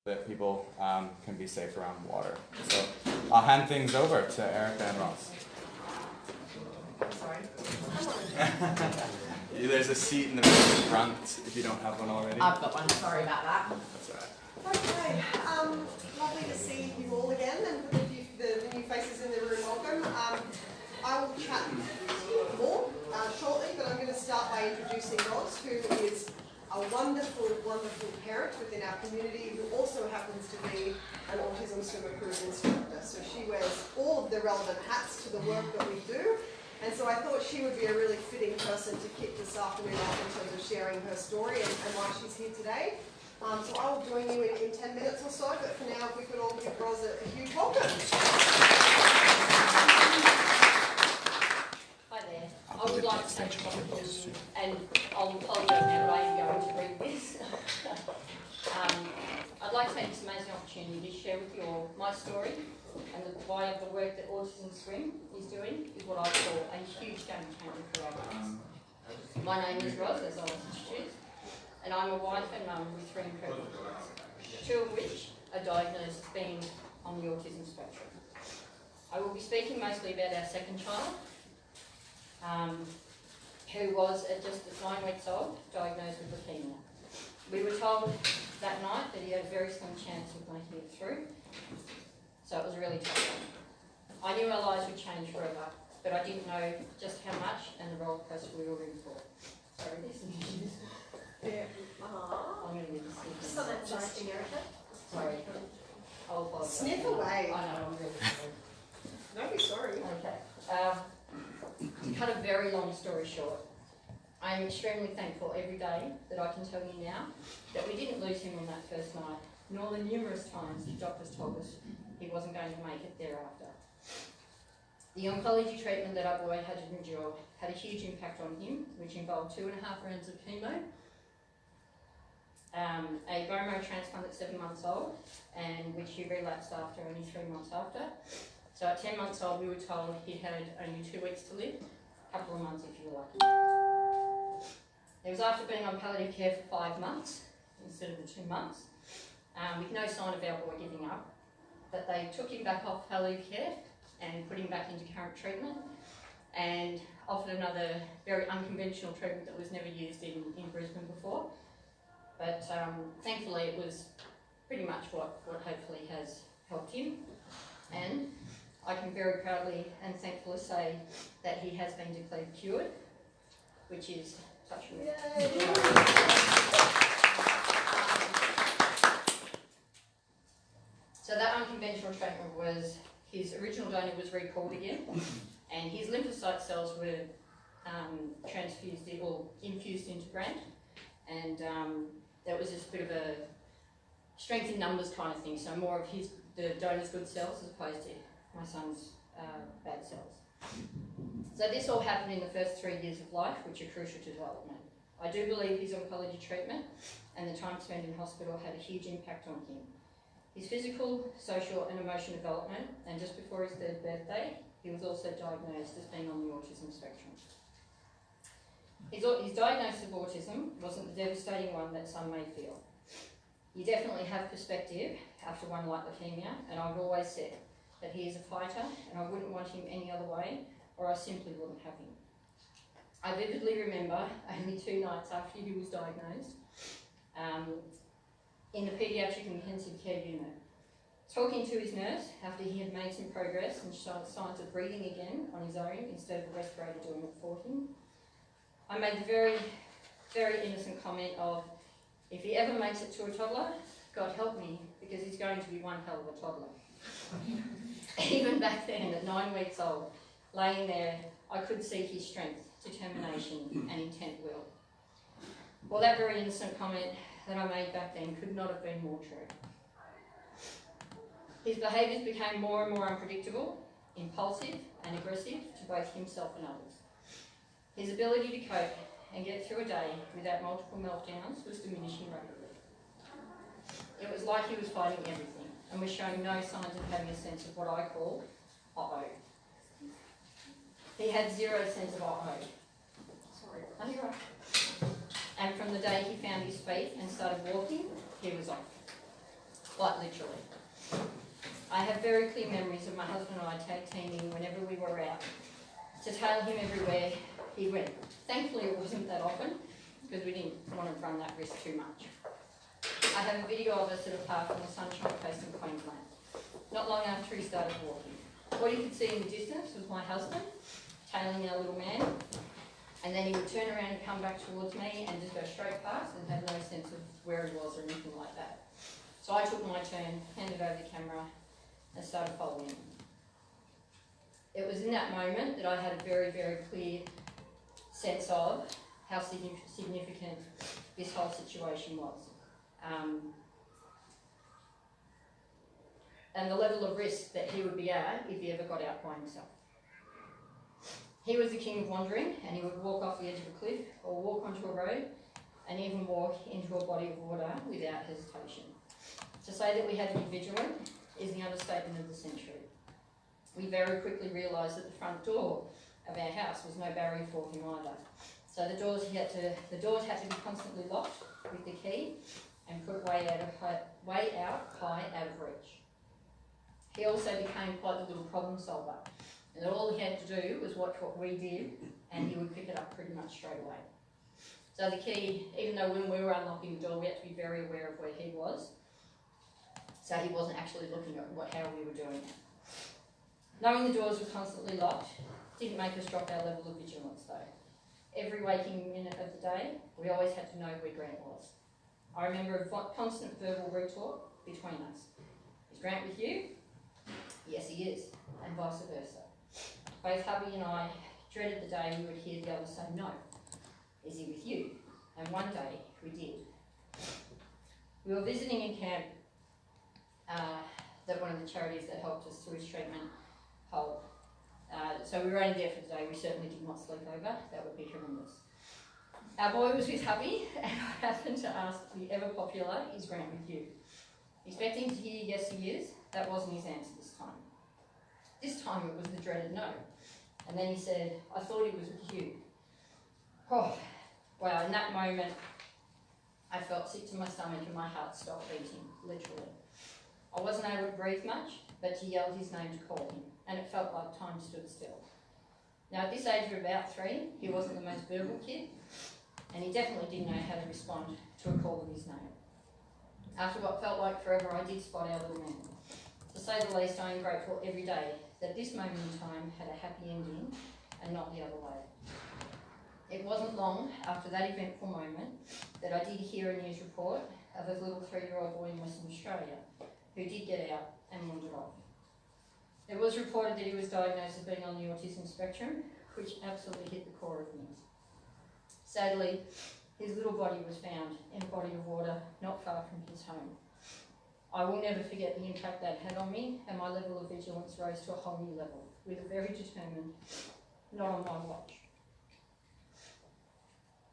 that people can be safe around water. So I'll hand things over to Erica and Ross. Sorry. There's a seat in the front if you don't have one already. I've got one, sorry about that. That's all right. Okay, lovely to see you all again, and for the new faces in the room, welcome. I will chat more shortly, but I'm going to start by introducing Roz, who is a wonderful, wonderful parent within our community who also happens to be an Autism Swim approved instructor. So she wears all of the relevant hats to the work that we do. And so I thought she would be a really fitting person to kick this afternoon off in terms of sharing her story and why she's here today. So I will join you in 10 minutes or so, but for now, if we could all give Roz a huge welcome. Hi there. I would like to say something, and I'll apologise now, but I am going to read this. I'd like to take this amazing opportunity to share with you all my story and why the work that Autism Swim is doing is what I call a huge game changer for our kids. My name is Roz, as I was introduced, and I'm a wife and mum with 3 incredible kids, 2 of which are diagnosed as being on the autism spectrum. I will be speaking mostly about our second child, who was at just 9 weeks old, diagnosed with leukemia. We were told that night that he had a very slim chance of making it through, so it was a really tough one. I knew our lives would change forever, but I didn't know just how much and the roller coaster we were in for. Sorry, this is Yeah. I'm going to do this. So that's interesting, Erica. Sorry. I'll apologise. Sniff away. I know, I'm really sorry. Don't be sorry. Okay. To cut a very long story short, I am extremely thankful every day that I can tell you now that we didn't lose him on that first night, nor the numerous times the doctors told us he wasn't going to make it thereafter. The oncology treatment that our boy had to endure had a huge impact on him, which involved 2.5 rounds of chemo, a bone marrow transplant at 7 months old, and which he relapsed after only 3 months after. So at 10 months old, we were told he had only 2 weeks to live, a couple of months if you were lucky. It was after being on palliative care for 5 months, instead of the 2 months, with no sign of our boy giving up, that they took him back off palliative care and put him back into current treatment, and offered another very unconventional treatment that was never used in Brisbane before. But thankfully it was pretty much what hopefully has helped him, and I can very proudly and thankfully say that he has been declared cured, which is touch wood. So that unconventional treatment was, his original donor was recalled again, and his lymphocyte cells were transfused or infused into Grant, and that was just a bit of a strength in numbers kind of thing, so more of the donor's good cells as opposed to my son's bad cells. So this all happened in the first 3 years of life, which are crucial to development. I do believe his oncology treatment and the time spent in hospital had a huge impact on him. His physical, social and emotional development, and just before his 3rd birthday, he was also diagnosed as being on the autism spectrum. His diagnosis of autism wasn't the devastating one that some may feel. You definitely have perspective after one like leukemia, and I've always said that he is a fighter and I wouldn't want him any other way, or I simply wouldn't have him. I vividly remember only 2 nights after he was diagnosed, in the paediatric intensive care unit, talking to his nurse after he had made some progress and showed signs of breathing again on his own instead of the respirator doing it for him. I made the very, very innocent comment of, if he ever makes it to a toddler, God help me, because he's going to be one hell of a toddler. Even back then, at 9 weeks old, laying there, I could see his strength, determination and intent will. Well, that very innocent comment that I made back then could not have been more true. His behaviours became more and more unpredictable, impulsive and aggressive to both himself and others. His ability to cope and get through a day without multiple meltdowns was diminishing rapidly. It was like he was fighting everything and was showing no signs of having a sense of what I call uh-oh. He had 0 sense of uh-oh. Sorry, are you right? And from the day he found his feet and started walking, he was off. like literally. I have very clear memories of my husband and I tag teaming whenever we were out to tail him everywhere he went. Thankfully it wasn't that often because we didn't want to run that risk too much. I have a video of us at a park on the Sunshine Coast in Queensland, not long after he started walking. What you could see in the distance was my husband tailing our little man, and then he would turn around and come back towards me and just go straight past and have no sense of where he was or anything like that. So I took my turn, handed over the camera and started following him. It was in that moment that I had a very, very clear sense of how significant this whole situation was. And the level of risk that he would be at if he ever got out by himself. He was the king of wandering, and he would walk off the edge of a cliff or walk onto a road and even walk into a body of water without hesitation. To say that we had to be vigilant is the understatement of the century. We very quickly realised that the front door of our house was no barrier for him either. So the doors had to be constantly locked with the key and put way out high out of reach. He also became quite the little problem solver, and that all he had to do was watch what we did and he would pick it up pretty much straight away. So the key, even though when we were unlocking the door we had to be very aware of where he was, so he wasn't actually looking at how we were doing it. Knowing the doors were constantly locked didn't make us drop our level of vigilance though. Every waking minute of the day, we always had to know where Grant was. I remember a constant verbal re-talk between us. Is Grant with you? Yes, he is, and vice versa. Both hubby and I dreaded the day we would hear the other say no. Is he with you? And one day we did. We were visiting in camp that one of the charities that helped us through his treatment hold. So we were only there for the day. We certainly did not sleep over. That would be horrendous. Our boy was with hubby, and I happened to ask the ever popular, is Grant with you? Expecting to hear yes he is, that wasn't his answer this time. This time it was the dreaded no. And then he said, I thought he was with you. Oh, wow, in that moment, I felt sick to my stomach and my heart stopped beating, literally. I wasn't able to breathe much, but to yell his name to call him, and it felt like time stood still. Now at this age of about 3, he wasn't the most verbal kid, and he definitely didn't know how to respond to a call of his name. After what felt like forever, I did spot our little man. To say the least, I am grateful every day that this moment in time had a happy ending and not the other way. It wasn't long after that eventful moment that I did hear a news report of a little 3-year-old boy in Western Australia who did get out and wandered off. It was reported that he was diagnosed as being on the autism spectrum, which absolutely hit the core of me. Sadly, his little body was found in a body of water not far from his home. I will never forget the impact that had on me, and my level of vigilance rose to a whole new level, with a very determined, not on my watch.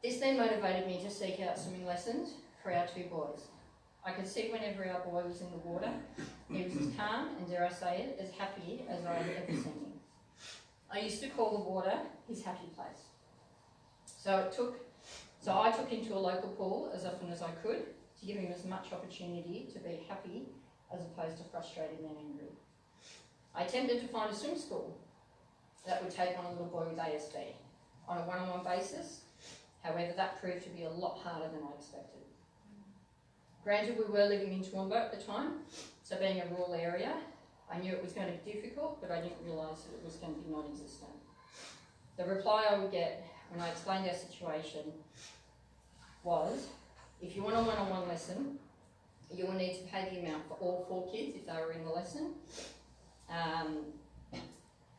This then motivated me to seek out swimming lessons for our 2 boys. I could see whenever our boy was in the water, he was as calm and, dare I say it, as happy as I had ever seen him. I used to call the water his happy place. So I took him to a local pool as often as I could to give him as much opportunity to be happy as opposed to frustrated and angry. I attempted to find a swim school that would take on a little boy with ASD on a one-on-one basis. However, that proved to be a lot harder than I expected. Granted, we were living in Toowoomba at the time, so being a rural area, I knew it was going to be difficult, but I didn't realise that it was going to be non-existent. The reply I would get when I explained our situation was, if you want a one-on-one lesson, you will need to pay the amount for all 4 kids if they were in the lesson.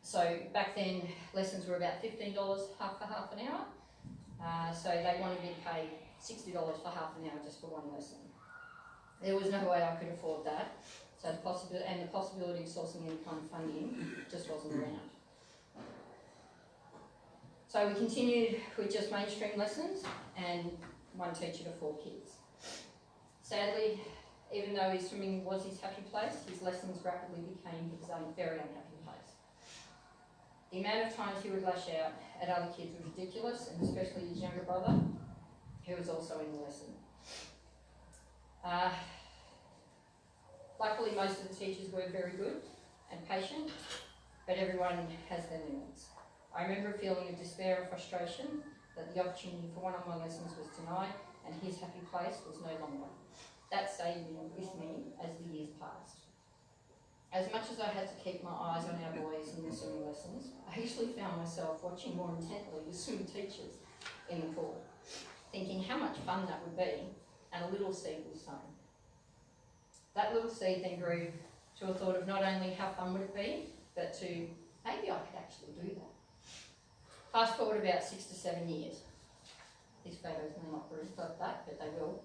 So back then, lessons were about $15 for half an hour. So they wanted me to pay $60 for half an hour just for one lesson. There was no way I could afford that. So the possibility of sourcing any kind of funding just wasn't around. So we continued with just mainstream lessons and 1 teacher to 4 kids. Sadly, even though his swimming was his happy place, his lessons rapidly became his very unhappy place. The amount of times he would lash out at other kids was ridiculous, and especially his younger brother, who was also in the lesson. Luckily, most of the teachers were very good and patient, but everyone has their limits. I remember a feeling of despair and frustration that the opportunity for one-on-one lessons was denied and his happy place was no longer. That stayed with me as the years passed. As much as I had to keep my eyes on our boys in the swimming lessons, I usually found myself watching more intently the swim teachers in the pool, thinking how much fun that would be, and a little seed was sown. That little seed then grew to a thought of not only how fun would it be, but to maybe I could actually do that. Fast forward about 6 to 7 years. These photos may not reflect that, but they will.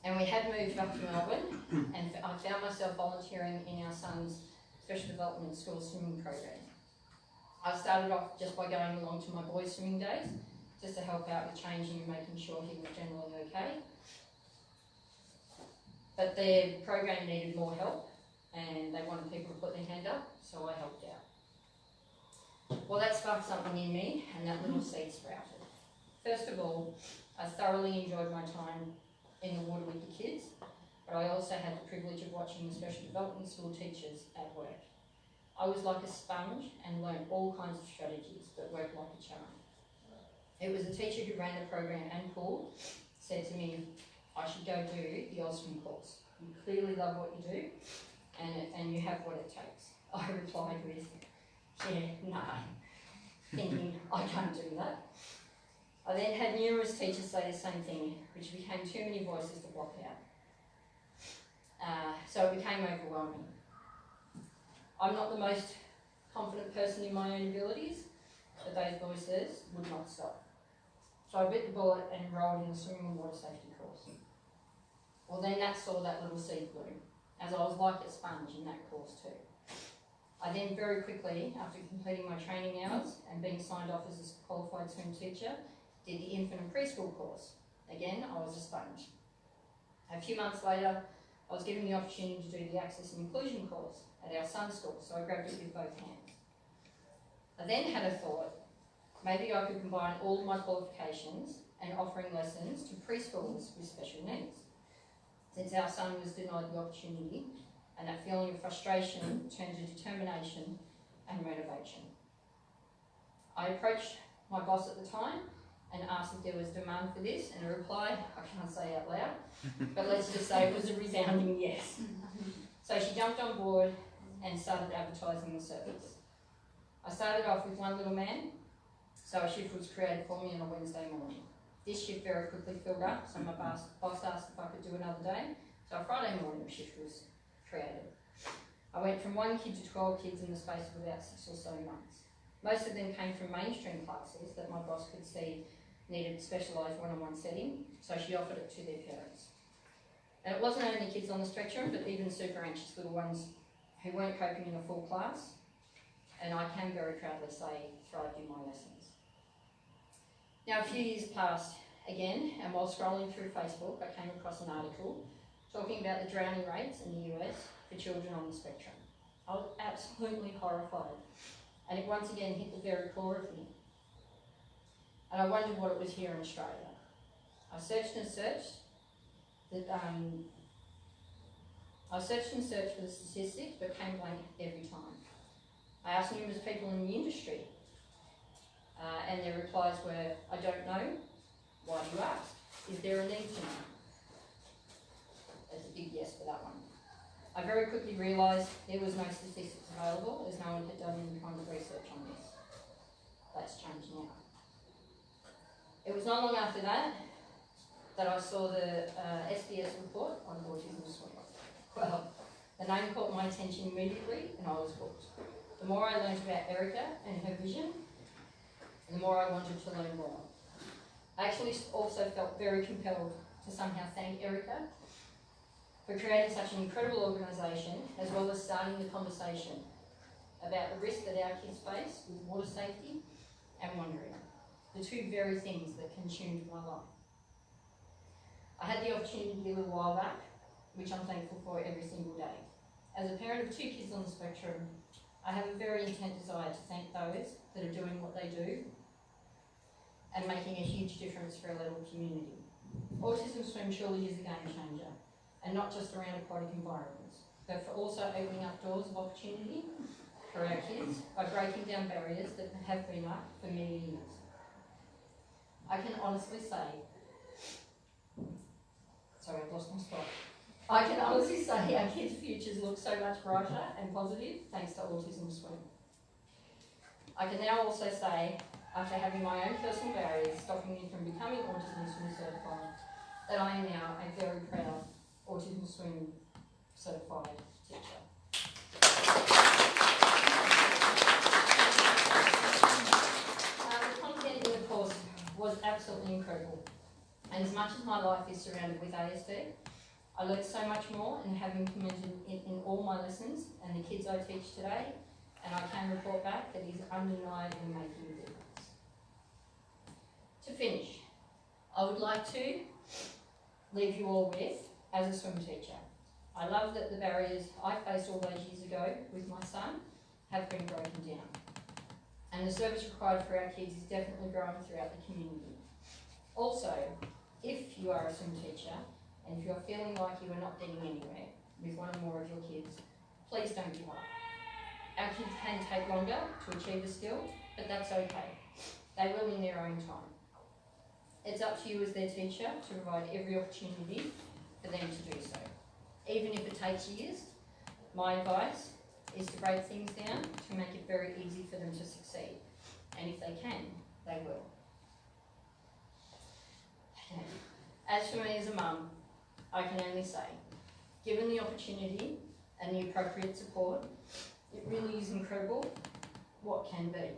And we had moved up to Melbourne, and I found myself volunteering in our son's special development school swimming program. I started off just by going along to my boys' swimming days, just to help out with changing and making sure he was generally okay. But their program needed more help, and they wanted people to put their hand up, so I helped out. Well, that sparked something in me, and that little seed sprouted. First of all, I thoroughly enjoyed my time in the water with the kids, but I also had the privilege of watching the special development school teachers at work. I was like a sponge and learned all kinds of strategies that worked like a charm. It was a teacher who ran the program and pool said to me, I should go do the Autism course. You clearly love what you do, and you have what it takes. I replied with, yeah, nah, thinking I can't do that. I then had numerous teachers say the same thing, which became too many voices to block out. So it became overwhelming. I'm not the most confident person in my own abilities, but those voices would not stop. So I bit the bullet and enrolled in the swimming and water safety course. Well, then that saw that little seed bloom, as I was like a sponge in that course too. I then very quickly, after completing my training hours and being signed off as a qualified swim teacher, did the infant and preschool course. Again, I was a sponge. A few months later, I was given the opportunity to do the Access and Inclusion course at our son's school, so I grabbed it with both hands. I then had a thought, maybe I could combine all of my qualifications and offering lessons to preschoolers with special needs. Since our son was denied the opportunity, and that feeling of frustration turned to determination and motivation. I approached my boss at the time and asked if there was demand for this, and a reply, I can't say out loud, but let's just say it was a resounding yes. So she jumped on board and started advertising the service. I started off with one little man, so a shift was created for me on a Wednesday morning. This shift very quickly filled up, so my boss asked if I could do another day, so a Friday morning shift was created. I went from 1 kid to 12 kids in the space of about 6 or so months. Most of them came from mainstream classes that my boss could see needed specialised one-on-one setting, so she offered it to their parents. And it wasn't only kids on the spectrum, but even super anxious little ones who weren't coping in a full class, and I can very proudly say thrived in my lessons. Now a few years passed again, and while scrolling through Facebook, I came across an article talking about the drowning rates in the US for children on the spectrum. I was absolutely horrified, and it once again hit the very core of me. And I wondered what it was here in Australia. I searched and searched for the statistics, but came blank every time. I asked numerous people in the industry, and their replies were, I don't know. Why do you ask? Is there a need to know? That's a big yes for that one. I very quickly realised there was no statistics available, as no one had done any kind of research on this. That's changed now. It was not long after that I saw the SBS report on Autism Swim. Well, the name caught my attention immediately and I was hooked. The more I learned about Eira and her vision, the more I wanted to learn more. I actually also felt very compelled to somehow thank Eira for creating such an incredible organisation, as well as starting the conversation about the risk that our kids face with water safety and wandering, the two very things that consumed my life. I had the opportunity a little while back, which I'm thankful for every single day. As a parent of 2 kids on the spectrum, I have a very intense desire to thank those that are doing what they do and making a huge difference for our little community. Autism Swim surely is a game changer, and not just around aquatic environments, but for also opening up doors of opportunity for our kids by breaking down barriers that have been up for many years. I can honestly say, sorry, I've lost my spot. I can honestly say our kids' futures look so much brighter and positive thanks to Autism Swim. I can now also say, after having my own personal barriers stopping me from becoming Autism Swim certified, that I am now a very proud Autism Swim certified teacher. The content in the course was absolutely incredible, and as much as my life is surrounded with ASD, I learned so much more and have implemented it in all my lessons and the kids I teach today, and I can report back that it is undeniably making a difference. To finish, I would like to leave you all with, as a swim teacher, I love that the barriers I faced all those years ago with my son have been broken down. And the service required for our kids is definitely growing throughout the community. Also, if you are a swim teacher, and if you are feeling like you are not getting anywhere with one or more of your kids, please don't give up. Our kids can take longer to achieve a skill, but that's okay. They will in their own time. It's up to you as their teacher to provide every opportunity for them to do so. Even if it takes years, my advice is to break things down to make it very easy for them to succeed. And if they can, they will. As for me as a mum, I can only say, given the opportunity and the appropriate support, it really is incredible what can be.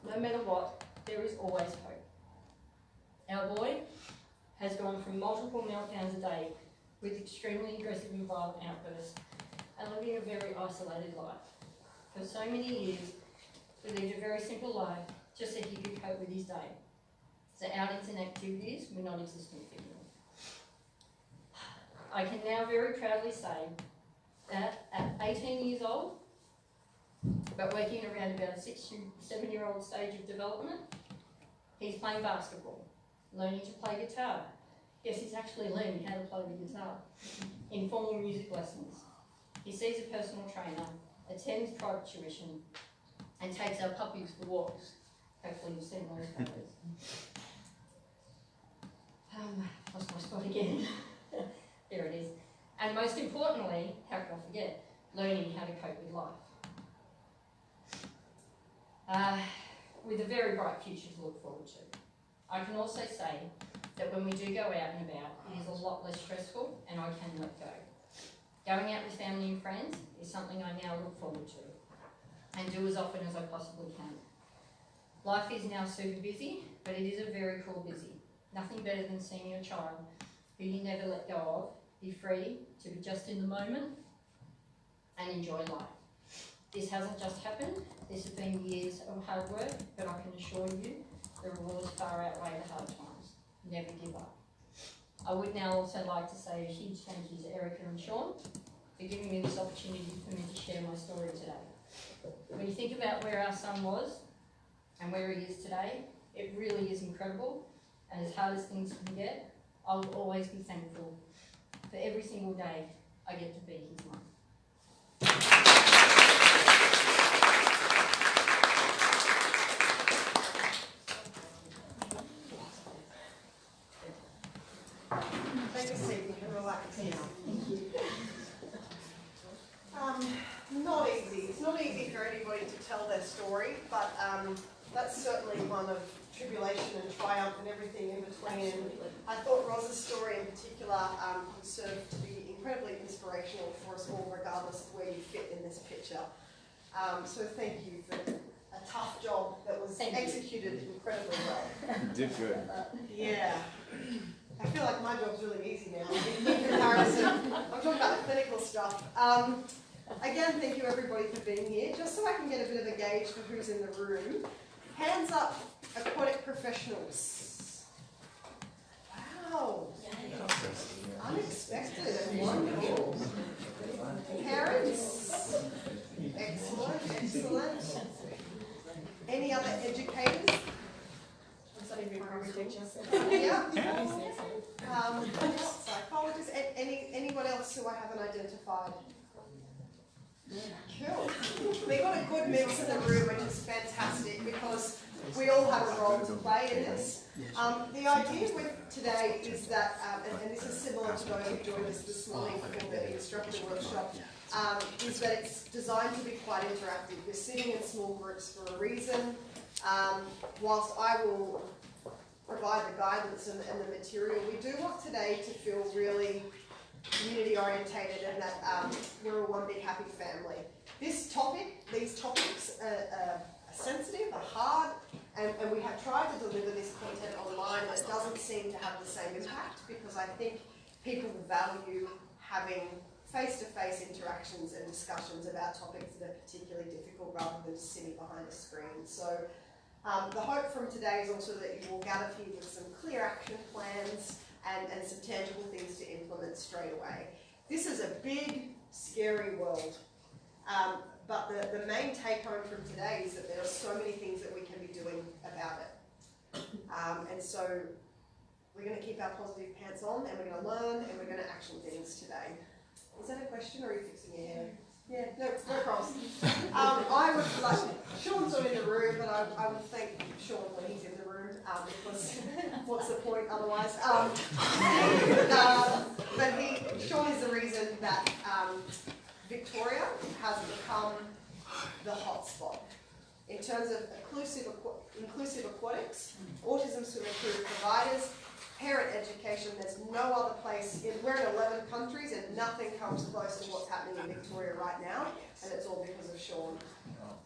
No matter what, there is always hope. Our boy has gone from multiple meltdowns a day with extremely aggressive and violent outbursts and living a very isolated life. For so many years, he lived a very simple life just so he could cope with his day. So outings and activities were non-existent for him. I can now very proudly say that at 18 years old, but working around about a 6 to 7 year old stage of development, he's playing basketball, learning to play guitar. Yes, he's actually learning how to play the guitar. Informal music lessons. He sees a personal trainer, attends private tuition, and takes our puppies for walks. Hopefully you've seen those photos. Lost my spot again. There it is. And most importantly, how could I forget, learning how to cope with life. With a very bright future to look forward to. I can also say that when we do go out and about, it is a lot less stressful and I can let go. Going out with family and friends is something I now look forward to and do as often as I possibly can. Life is now super busy, but it is a very cool busy. Nothing better than seeing your child, who you never let go of, be free to be just in the moment and enjoy life. This hasn't just happened, this has been years of hard work, but I can assure you the rewards far outweigh the hard times. Never give up. I would now also like to say a huge thank you to Erica and Sean for giving me this opportunity for me to share my story today. When you think about where our son was and where he is today, it really is incredible, and as hard as things can get, I will always be thankful for every single day I get to be his mum. Take a seat, you can relax now. Thank you. Not easy. It's not easy for anybody to tell their story, but that's certainly one of tribulation and triumph and everything in between. And I thought Roz's story in particular would serve to be incredibly inspirational for us all, regardless of where you fit in this picture. So thank you for a tough job that was executed incredibly well. Did good. Yeah. I feel like my job's really easy now in comparison. I'm talking about the clinical stuff. Again, thank you everybody for being here. Just so I can get a bit of a gauge for who's in the room. Hands up, aquatic professionals. Wow. Unexpected and wonderful. Parents. Excellent, excellent. Any other educators? Yeah. Psychologists, any I haven't identified? Cool. We got a good mix in the room, which is fantastic because we all have a role to play in this. The idea with today is that, and this is similar to those who joined us this morning for the instructor workshop, is that it's designed to be quite interactive. We're sitting in small groups for a reason. Whilst I will provide the guidance and the material, we do want today to feel really community orientated and that we're all one big happy family. These topics are sensitive, are hard, and we have tried to deliver this content online and it doesn't seem to have the same impact because I think people value having face-to-face interactions and discussions about topics that are particularly difficult rather than just sitting behind a screen. So the hope from today is also that you will gather here with some clear action plans and some tangible things to implement straight away. This is a big, scary world, but the main take-home from today is that there are so many things that we can be doing about it. And so we're going to keep our positive pants on and we're going to learn and we're going to action things today. Is that a question or are you fixing your hair? Yeah, no problems. I would like, Sean's not in the room, but I would thank Sean when he's in the room because what's the point otherwise? But Sean is the reason that Victoria has become the hotspot. In terms of inclusive aquatics, Autism Swim approved providers, parent education, there's no other place, we're in 11 countries and nothing comes close to what's happening in Victoria right now, and it's all because of Sean.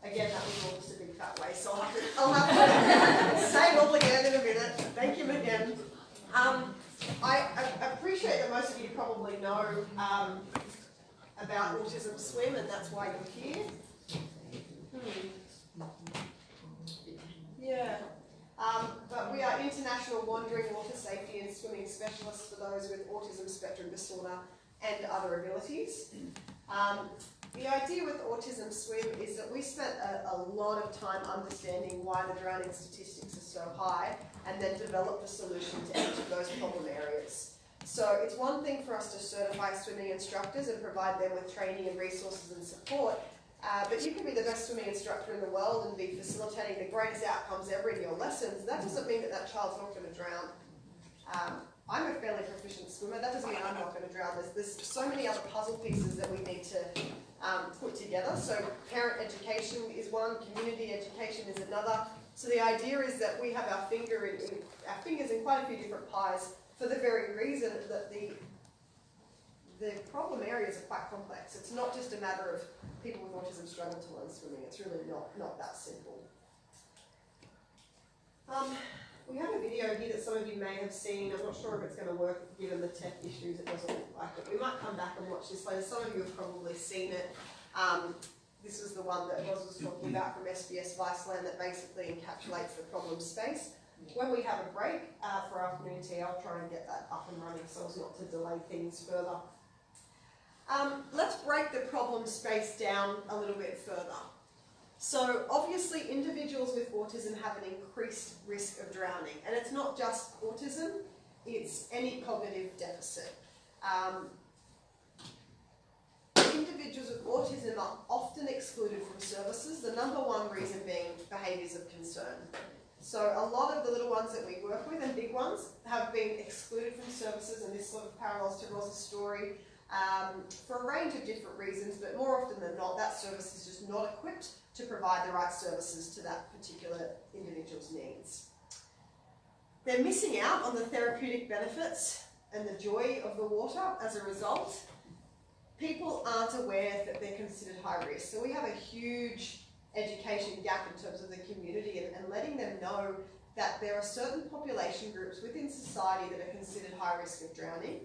Again, that was all just a big fat waste, so I'll have to say it all again in a minute. Thank you again. I appreciate that most of you probably know about Autism Swim, and that's why you're here. Yeah. But we are international wandering water safety and swimming specialists for those with autism spectrum disorder and other abilities. The idea with Autism Swim is that we spent a lot of time understanding why the drowning statistics are so high and then developed a solution to each of those problem areas. So it's one thing for us to certify swimming instructors and provide them with training and resources and support, but you can be the best swimming instructor in the world and be facilitating the greatest outcomes ever in your lessons. That doesn't mean that that child's not going to drown. I'm a fairly proficient swimmer. That doesn't mean I'm not going to drown. There's so many other puzzle pieces that we need to put together. So parent education is one, community education is another. So the idea is that we have our fingers in quite a few different pies for the very reason that the problem areas are quite complex. It's not just a matter of people with autism struggle to learn swimming. It's really not that simple. We have a video here that some of you may have seen. I'm not sure if it's going to work given the tech issues. It doesn't look like it. We might come back and watch this later. Some of you have probably seen it. This is the one that Roz was talking about from SBS Viceland that basically encapsulates the problem space. When we have a break for afternoon tea, I'll try and get that up and running so as not to delay things further. Let's break the problem space down a little bit further. So obviously individuals with autism have an increased risk of drowning, and it's not just autism, it's any cognitive deficit. Individuals with autism are often excluded from services, the number one reason being behaviours of concern. So a lot of the little ones that we work with and big ones have been excluded from services, and this sort of parallels to Roz's story, for a range of different reasons, but more often than not, that service is just not equipped to provide the right services to that particular individual's needs. They're missing out on the therapeutic benefits and the joy of the water as a result. People aren't aware that they're considered high risk. So we have a huge education gap in terms of the community and letting them know that there are certain population groups within society that are considered high risk of drowning.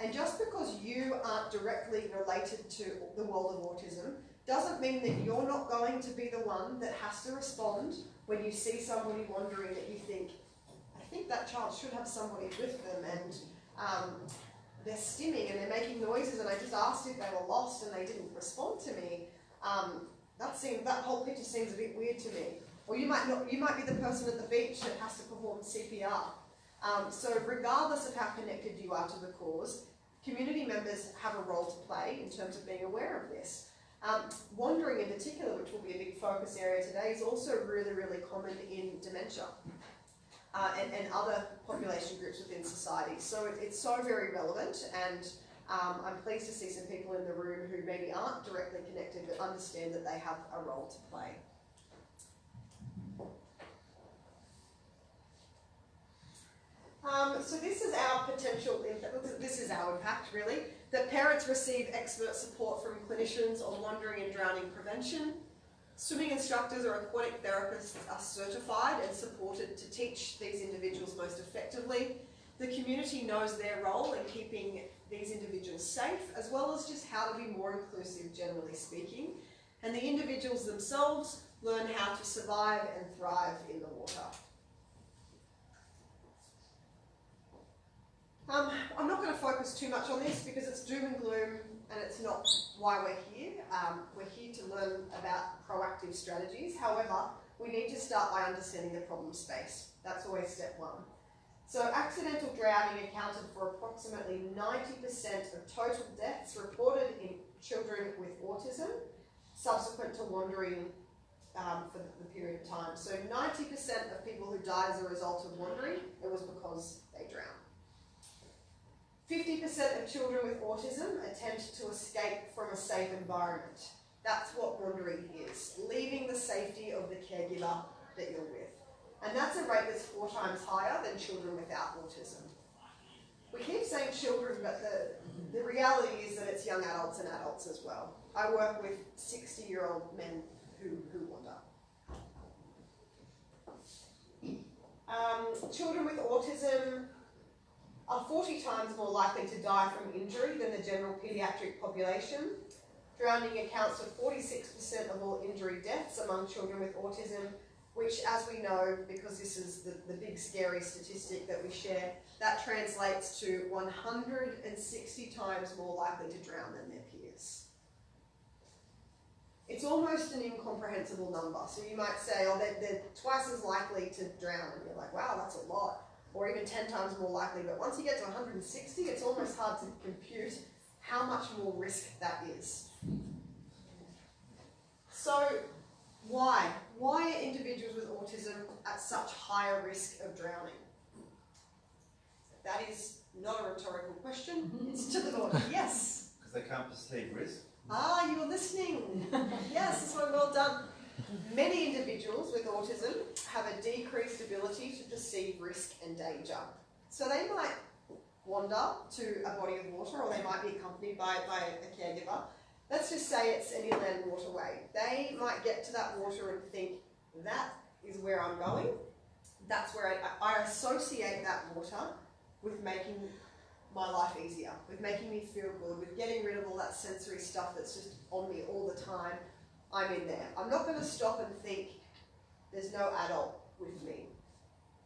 And just because you aren't directly related to the world of autism doesn't mean that you're not going to be the one that has to respond when you see somebody wandering that you think, I think that child should have somebody with them, and they're stimming and they're making noises, and I just asked if they were lost and they didn't respond to me. That whole picture seems a bit weird to me. Or you might be the person at the beach that has to perform CPR. So regardless of how connected you are to the cause, community members have a role to play in terms of being aware of this. Wandering in particular, which will be a big focus area today, is also really, really common in dementia and other population groups within society. So it's so very relevant, and I'm pleased to see some people in the room who maybe aren't directly connected but understand that they have a role to play. So this is our potential impact, this is our impact really, that parents receive expert support from clinicians on wandering and drowning prevention. Swimming instructors or aquatic therapists are certified and supported to teach these individuals most effectively. The community knows their role in keeping these individuals safe, as well as just how to be more inclusive, generally speaking. And the individuals themselves learn how to survive and thrive in the water. I'm not going to focus too much on this because it's doom and gloom and it's not why we're here. We're here to learn about proactive strategies. However, we need to start by understanding the problem space. That's always step one. So accidental drowning accounted for approximately 90% of total deaths reported in children with autism subsequent to wandering for the period of time. So 90% of people who died as a result of wandering, it was because they drowned. 50% of children with autism attempt to escape from a safe environment. That's what wandering is, leaving the safety of the caregiver that you're with. And that's a rate that's 4 times higher than children without autism. We keep saying children, but the reality is that it's young adults and adults as well. I work with 60-year-old men who wander. Children with autism are 40 times more likely to die from injury than the general paediatric population. Drowning accounts for 46% of all injury deaths among children with autism, which, as we know, because this is the big scary statistic that we share, that translates to 160 times more likely to drown than their peers. It's almost an incomprehensible number. So you might say, oh, they're twice as likely to drown, and you're like, wow, that's a lot. Or even 10 times more likely, but once you get to 160, it's almost hard to compute how much more risk that is. So why? Why are individuals with autism at such higher risk of drowning? That is not a rhetorical question, it's to the point. Yes? Because they can't perceive risk. Ah, you were listening. Yes, this one, well done. Many individuals with autism have a decreased ability to perceive risk and danger. So they might wander to a body of water, or they might be accompanied by a caregiver. Let's just say it's an inland waterway. They might get to that water and think, that is where I'm going. That's where I associate that water with making my life easier, with making me feel good, with getting rid of all that sensory stuff that's just on me all the time. I'm in there. I'm not going to stop and think, there's no adult with me.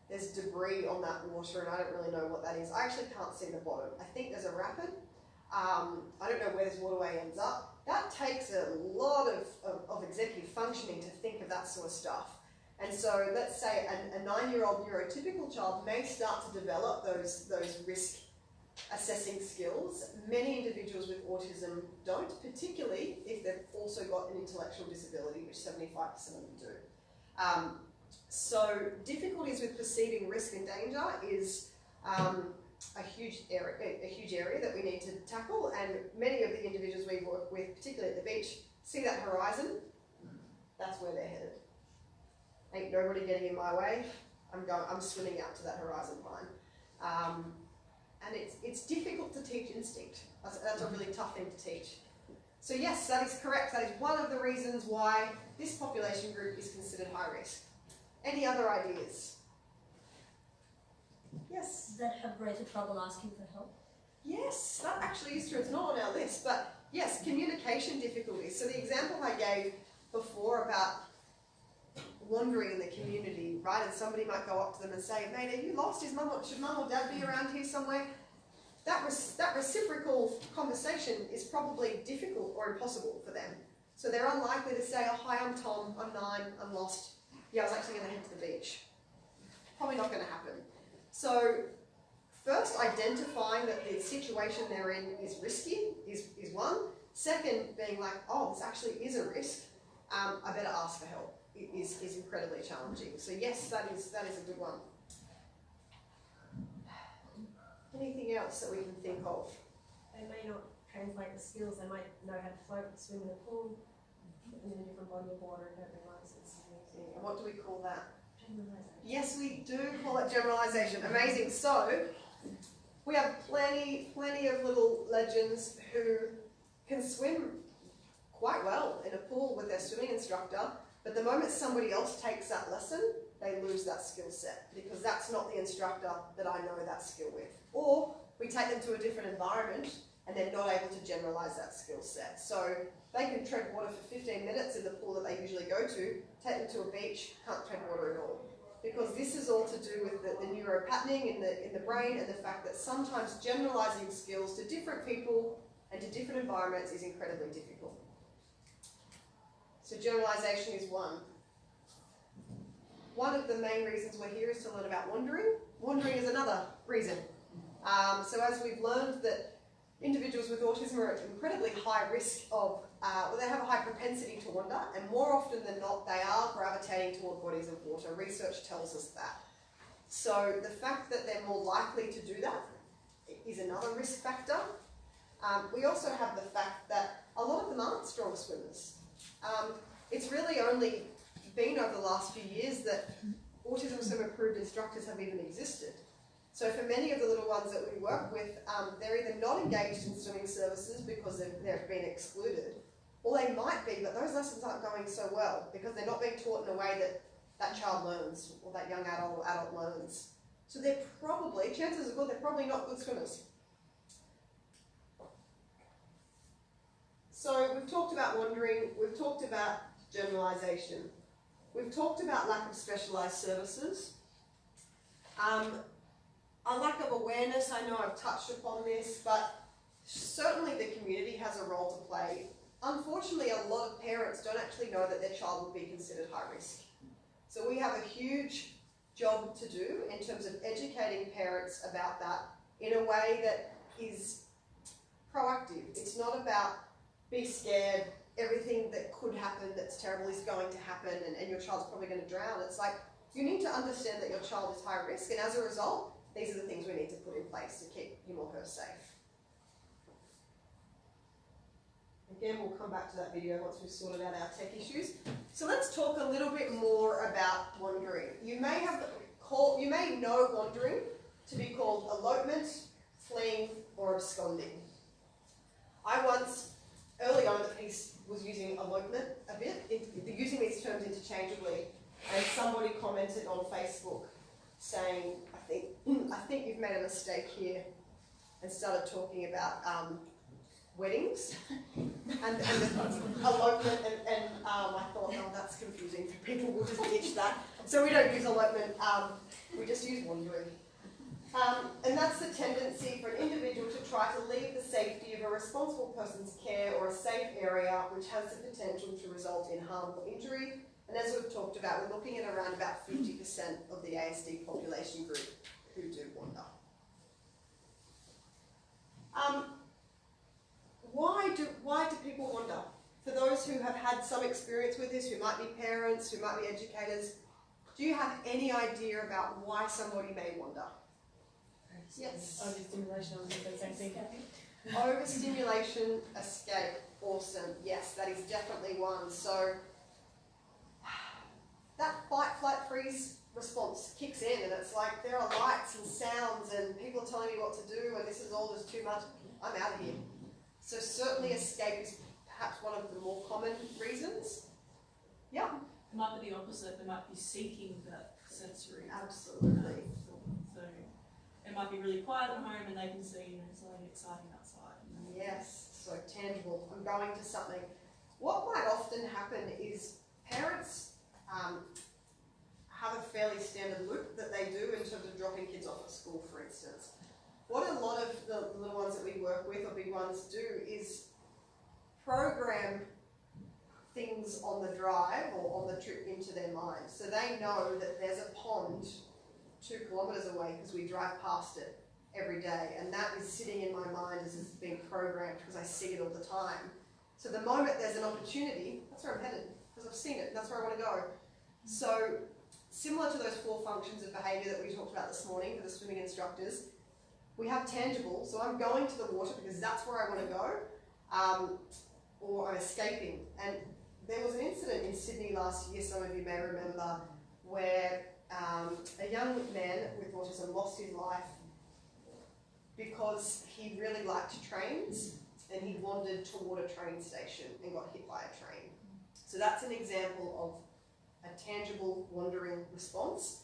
There's debris on that water and I don't really know what that is. I actually can't see the bottom. I think there's a rapid. I don't know where this waterway ends up. That takes a lot of executive functioning to think of that sort of stuff. And so let's say a 9-year-old neurotypical child may start to develop those risk assessing skills. Many individuals with autism don't, particularly if they've also got an intellectual disability, which 75% of them do. So difficulties with perceiving risk and danger is a huge area that we need to tackle, and many of the individuals we work with, particularly at the beach, see that horizon. That's where they're headed. Ain't nobody getting in my way. I'm swimming out to that horizon line. And it's difficult to teach instinct. That's a really tough thing to teach. So yes, that is correct. That is one of the reasons why this population group is considered high risk. Any other ideas? Yes? Does that have greater trouble asking for help? Yes, that actually is true. It's not on our list, but yes, communication difficulties. So the example I gave before about wandering in the community, right? And somebody might go up to them and say, mate, are you lost? Should mum or dad be around here somewhere? That reciprocal conversation is probably difficult or impossible for them. So they're unlikely to say, oh, hi, I'm Tom, I'm 9, I'm lost. Yeah, I was actually going to head to the beach. Probably not going to happen. So first, identifying that the situation they're in is risky is one. Second, being like, oh, this actually is a risk. I better ask for help. It is incredibly challenging. So yes, that is a good one. Anything else that we can think of? They may not translate the skills, they might know how to float, swim in a pool, in a different body of water and don't realise it's And what do we call that? generalisation. Yes, we do call it generalisation. Amazing. So we have plenty of little legends who can swim quite well in a pool with their swimming instructor, but the moment somebody else takes that lesson, they lose that skill set because that's not the instructor that I know that skill with. Or we take them to a different environment and they're not able to generalise that skill set. So they can tread water for 15 minutes in the pool that they usually go to, take them to a beach, can't tread water at all. Because this is all to do with the neuropatterning in the brain and the fact that sometimes generalising skills to different people and to different environments is incredibly difficult. So generalisation is one. One of the main reasons we're here is to learn about wandering. Wandering is another reason. So as we've learned that individuals with autism are at incredibly high risk of, they have a high propensity to wander, and more often than not, they are gravitating toward bodies of water. Research tells us that. So the fact that they're more likely to do that is another risk factor. We also have the fact that a lot of them aren't strong swimmers. It's really only been over the last few years that Autism Swim approved instructors have even existed. So for many of the little ones that we work with, they're either not engaged in swimming services because they've been excluded, or they might be, but those lessons aren't going so well because they're not being taught in a way that that child learns or that young adult or adult learns. So they're probably, chances are good, they're probably not good swimmers. So we've talked about wandering, we've talked about generalisation, we've talked about lack of specialised services. A lack of awareness, I know I've touched upon this, but certainly the community has a role to play. Unfortunately, a lot of parents don't actually know that their child would be considered high risk. So we have a huge job to do in terms of educating parents about that in a way that is proactive. It's not about be scared, everything that could happen that's terrible is going to happen and your child's probably going to drown. It's like, you need to understand that your child is high risk, and as a result, these are the things we need to put in place to keep him or her safe. Again, we'll come back to that video once we've sorted out our tech issues. So let's talk a little bit more about wandering. You may know wandering to be called elopement, fleeing, or absconding. I once, early on in the piece, was using elopement a bit, using these terms interchangeably, and somebody commented on Facebook saying, I think you've made a mistake here, and started talking about weddings and elopement, and I thought, oh, that's confusing for people, we'll just ditch that. So we don't use elopement, we just use wandering. And that's the tendency for an individual to try to leave the safety of a responsible person's care or a safe area which has the potential to result in harm or injury. And as we've talked about, we're looking at around about 50% of the ASD population group who do wander. Why do people wander? For those who have had some experience with this, who might be parents, who might be educators, do you have any idea about why somebody may wander? Yes. Overstimulation, I was going to say the same thing. Overstimulation, escape, awesome. Yes, that is definitely one. So that fight, flight, freeze response kicks in, and it's like there are lights and sounds and people are telling me what to do and this is all just too much. I'm out of here. So certainly escape is perhaps one of the more common reasons. Yeah. It might be the opposite. They might be seeking that sensory. Absolutely. So it might be really quiet at home and they can see something exciting outside. Yes, so tangible. I'm going to something. What might often happen is parents have a fairly standard loop that they do in terms of dropping kids off at school, for instance. What a lot of the little ones that we work with, or big ones, do is program things on the drive or on the trip into their mind. So they know that there's a pond 2 kilometres away because we drive past it every day, and that is sitting in my mind as it's being programmed because I see it all the time. So the moment there's an opportunity, that's where I'm headed, because I've seen it, and that's where I want to go. So similar to those 4 functions of behaviour that we talked about this morning for the swimming instructors, we have tangible, so I'm going to the water because that's where I want to go, or I'm escaping. And there was an incident in Sydney last year, some of you may remember, where a young man with autism lost his life because he really liked trains and he wandered toward a train station and got hit by a train. So that's an example of a tangible wandering response.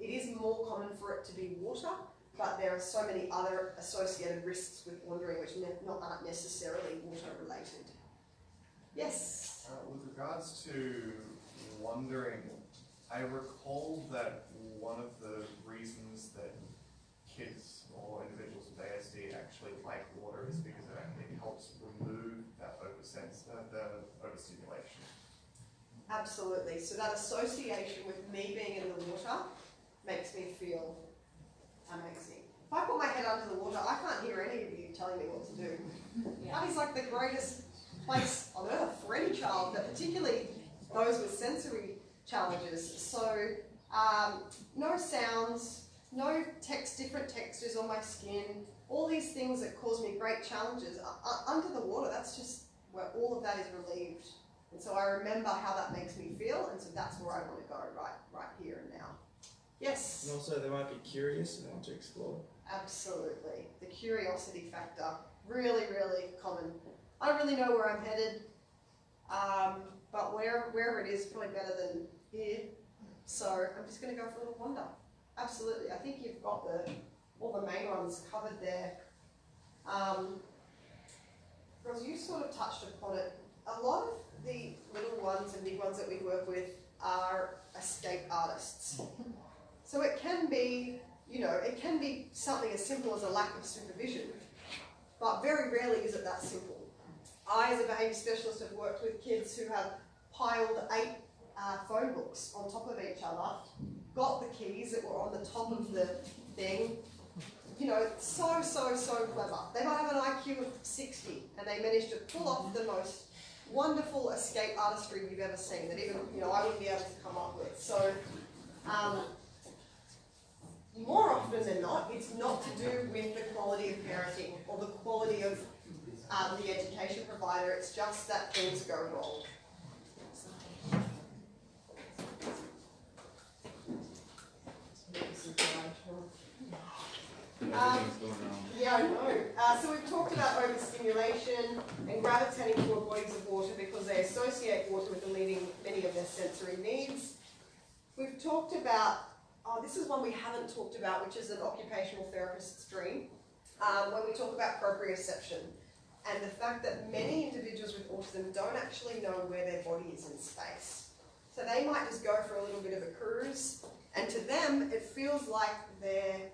It is more common for it to be water, but there are so many other associated risks with wandering which aren't necessarily water related. Yes? With regards to wandering, I recall that one of the reasons that kids or individuals with ASD actually like water is because it actually helps remove that the overstimulation. Absolutely. So that association with me being in the water makes me feel amazing. If I put my head under the water, I can't hear any of you telling me what to do. That is like the greatest place on earth for any child, but particularly those with sensory challenges. So no sounds, no different textures on my skin, all these things that cause me great challenges. Under the water, that's just where all of that is relieved. And so I remember how that makes me feel, and so that's where I want to go right here and now. Yes? And also they might be curious and want to explore. Absolutely. The curiosity factor, really, really common. I don't really know where I'm headed, but wherever it is, probably better than here. So I'm just going to go for a little wander. Absolutely. I think you've got all the main ones covered there. Rose, you sort of touched upon it. A lot of the little ones and big ones that we work with are escape artists. So it can be, it can be something as simple as a lack of supervision, but very rarely is it that simple. I, as a behaviour specialist, have worked with kids who have piled 8 phone books on top of each other, got the keys that were on the top of the thing, so clever. They might have an IQ of 60 and they managed to pull off the most wonderful escape artistry you've ever seen that even, I wouldn't be able to come up with. So, more often than not, it's not to do with the quality of parenting or the quality of the education provider, it's just that things go wrong. Yeah, I know. So we've talked about overstimulation and gravitating toward bodies of water because they associate water with meeting many of their sensory needs. We've talked about, this is one we haven't talked about, which is an occupational therapist's dream, when we talk about proprioception and the fact that many individuals with autism don't actually know where their body is in space. So they might just go for a little bit of a cruise, and to them it feels like they're,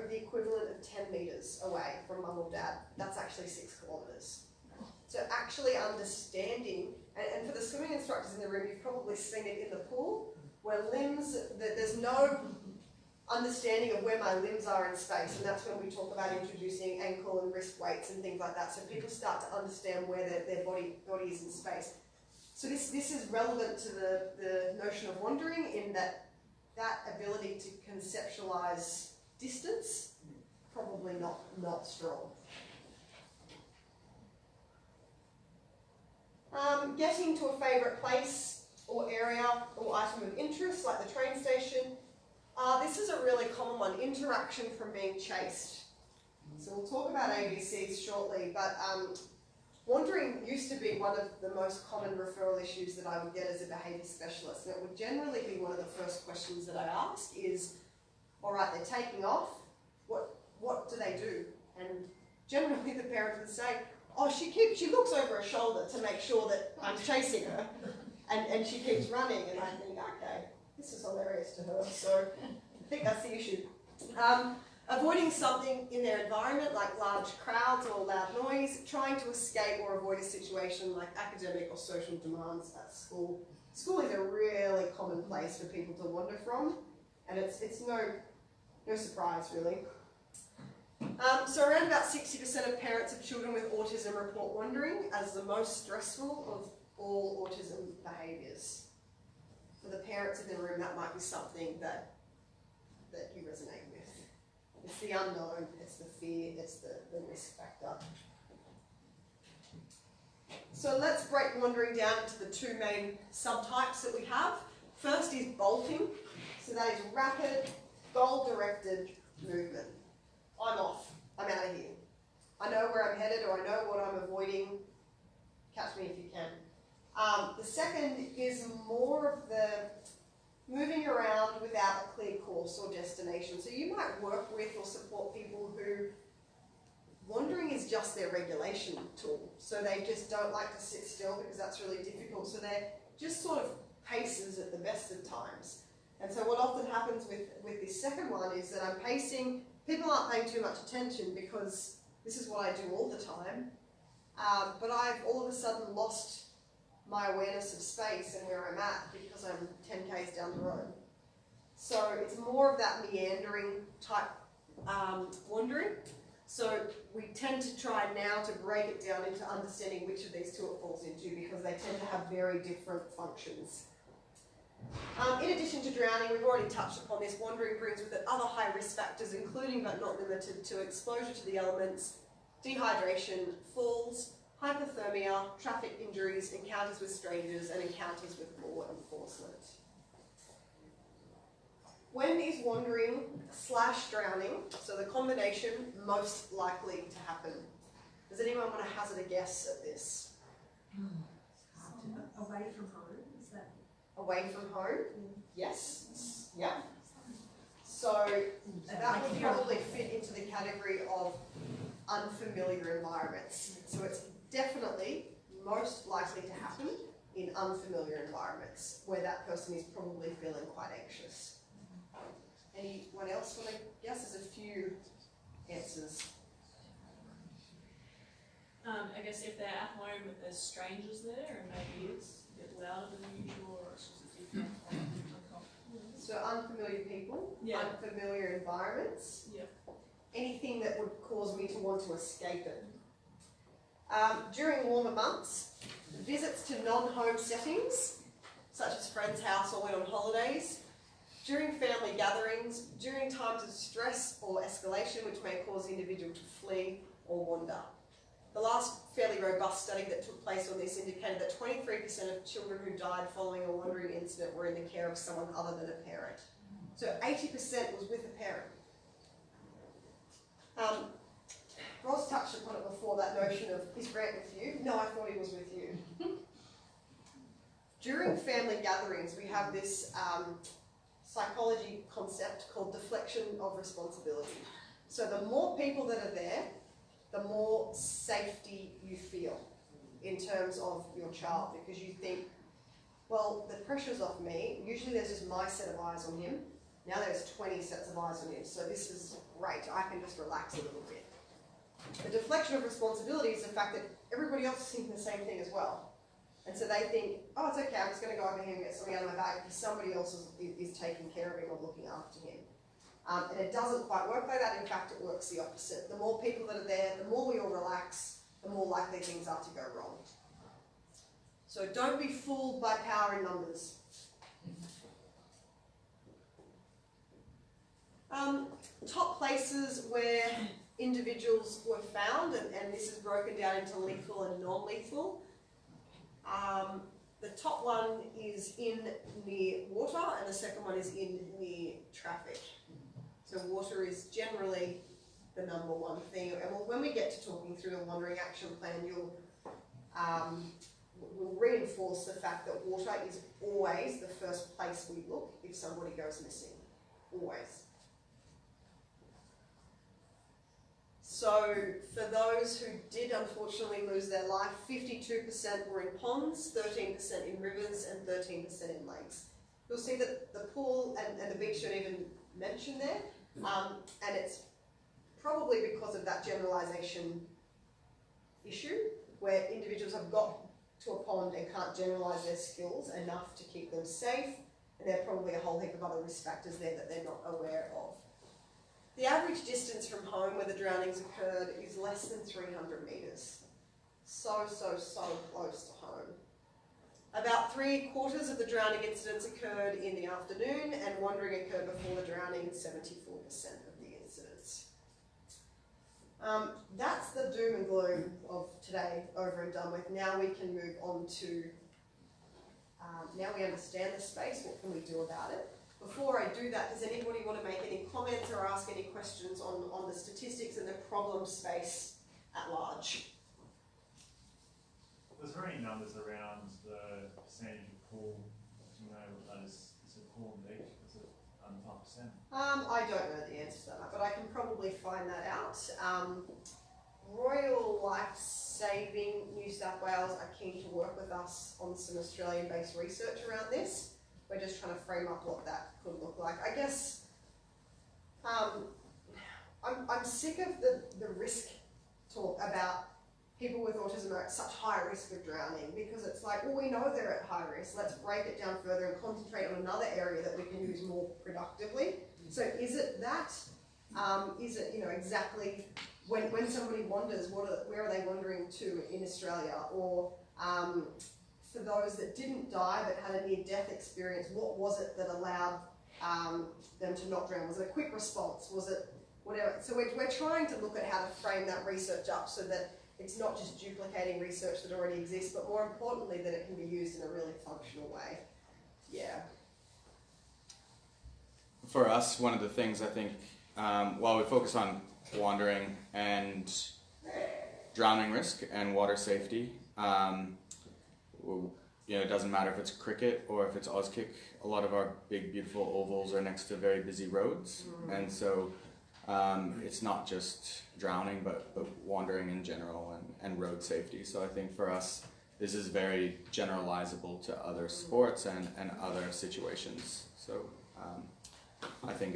the equivalent of 10 metres away from mum or dad. That's actually 6 kilometres. So actually understanding, and for the swimming instructors in the room, you've probably seen it in the pool, where there's no understanding of where my limbs are in space, and that's when we talk about introducing ankle and wrist weights and things like that, so people start to understand where their body is in space. So this is relevant to the notion of wandering in that ability to conceptualise distance, probably not strong. Getting to a favourite place or area or item of interest, like the train station. This is a really common one, interaction from being chased. So we'll talk about ABCs shortly, but wandering used to be one of the most common referral issues that I would get as a behaviour specialist, and it would generally be one of the first questions that I ask is, all right, they're taking off, what do they do? And generally the parent would say, oh, she looks over her shoulder to make sure that I'm chasing her, and she keeps running, and I think, okay, this is hilarious to her, so I think that's the issue. Avoiding something in their environment, like large crowds or loud noise, trying to escape or avoid a situation like academic or social demands at school. School is a really common place for people to wander from, and it's no surprise, really. So around about 60% of parents of children with autism report wandering as the most stressful of all autism behaviours. For the parents in the room, that might be something that you resonate with. It's the unknown, it's the fear, it's the risk factor. So let's break wandering down into the two main subtypes that we have. First is bolting. So that is rapid, goal-directed movement. I'm off. I'm out of here. I know where I'm headed, or I know what I'm avoiding. Catch me if you can. The second is more of the moving around without a clear course or destination. So you might work with or support people who wandering is just their regulation tool. So they just don't like to sit still because that's really difficult. So they're just sort of paces at the best of times. And so what often happens with this second one is that I'm pacing, people aren't paying too much attention because this is what I do all the time, but I've all of a sudden lost my awareness of space and where I'm at because I'm 10 k's down the road. So it's more of that meandering type wandering. So we tend to try now to break it down into understanding which of these two it falls into because they tend to have very different functions. In addition to drowning, we've already touched upon this, wandering brings with it other high risk factors, including but not limited to exposure to the elements, dehydration, falls, hypothermia, traffic injuries, encounters with strangers, and encounters with law enforcement. When is wandering / drowning, so the combination, most likely to happen? Does anyone want to hazard a guess at this? Away from home, is that? Away from home? Yes. Yeah. So that would probably fit into the category of unfamiliar environments. So it's definitely most likely to happen in unfamiliar environments where that person is probably feeling quite anxious. Anyone else want to guess? There's a few answers. I guess if they're at home, if there's strangers there, and maybe it's a bit louder than usual, or it's just a different uncomfortable. So unfamiliar people, Yeah. unfamiliar environments, Yeah. anything that would cause me to want to escape it. During warmer months, visits to non-home settings, such as friend's house or when on holidays, during family gatherings, during times of stress or escalation which may cause the individual to flee or wander. The last fairly robust study that took place on this indicated that 23% of children who died following a wandering incident were in the care of someone other than a parent. So 80% was with a parent. Ross touched upon it before, that notion of, is Grant with you? No, I thought he was with you. During family gatherings, we have this psychology concept called deflection of responsibility. So the more people that are there, the more safety you feel in terms of your child, because you think, well, the pressure's off me. Usually there's just my set of eyes on him. Now there's 20 sets of eyes on him, so this is great. I can just relax a little bit. The deflection of responsibility is the fact that everybody else is thinking the same thing as well. And so they think, oh, it's okay, I'm just going to go over here and get something out of my bag because somebody else is taking care of him or looking after him. And it doesn't quite work like that. In fact, it works the opposite. The more people that are there, the more we all relax, the more likely things are to go wrong. So don't be fooled by power in numbers. Top places where individuals were found, and this is broken down into lethal and non-lethal. The top one is in near water, and the second one is in near traffic. So water is generally the number one thing. And when we get to talking through the wandering action plan, we'll reinforce the fact that water is always the first place we look if somebody goes missing. Always. So for those who did unfortunately lose their life, 52% were in ponds, 13% in rivers, and 13% in lakes. You'll see that the pool and the beach don't even mention there, and it's probably because of that generalisation issue, where individuals have got to a pond and can't generalise their skills enough to keep them safe, and there are probably a whole heap of other risk factors there that they're not aware of. The average distance from home where the drownings occurred is less than 300 metres. So close to home. About 3/4 of the drowning incidents occurred in the afternoon, and wandering occurred before the drowning in 74% of the incidents. That's the doom and gloom of today over and done with. Now we can move on to, now we understand the space, what can we do about it? Before I do that, does anybody want to make any comments or ask any questions on the statistics and the problem space at large? Was there any numbers around the percentage of pool, you know, that is it pool and beach? Is it under 5%? I don't know the answer to that, but I can probably find that out. Royal Life Saving New South Wales are keen to work with us on some Australian-based research around this. We're just trying to frame up what that could look like. I guess I'm sick of the risk talk about people with autism are at such high risk of drowning, because it's like, well, we know they're at high risk. Let's break it down further and concentrate on another area that we can use more productively. So is it that? Is it, you know, exactly when somebody wanders, where are they wandering to in Australia? Or for those that didn't die but had a near-death experience, what was it that allowed them to not drown? Was it a quick response? Was it whatever? So we're trying to look at how to frame that research up so that it's not just duplicating research that already exists, but more importantly that it can be used in a really functional way. Yeah. For us, one of the things I think, while we focus on wandering and drowning risk and water safety, you know, it doesn't matter if it's cricket or if it's Auskick. A lot of our big, beautiful ovals are next to very busy roads, and so it's not just drowning, but wandering in general and road safety. So I think for us, this is very generalizable to other sports and other situations. So I think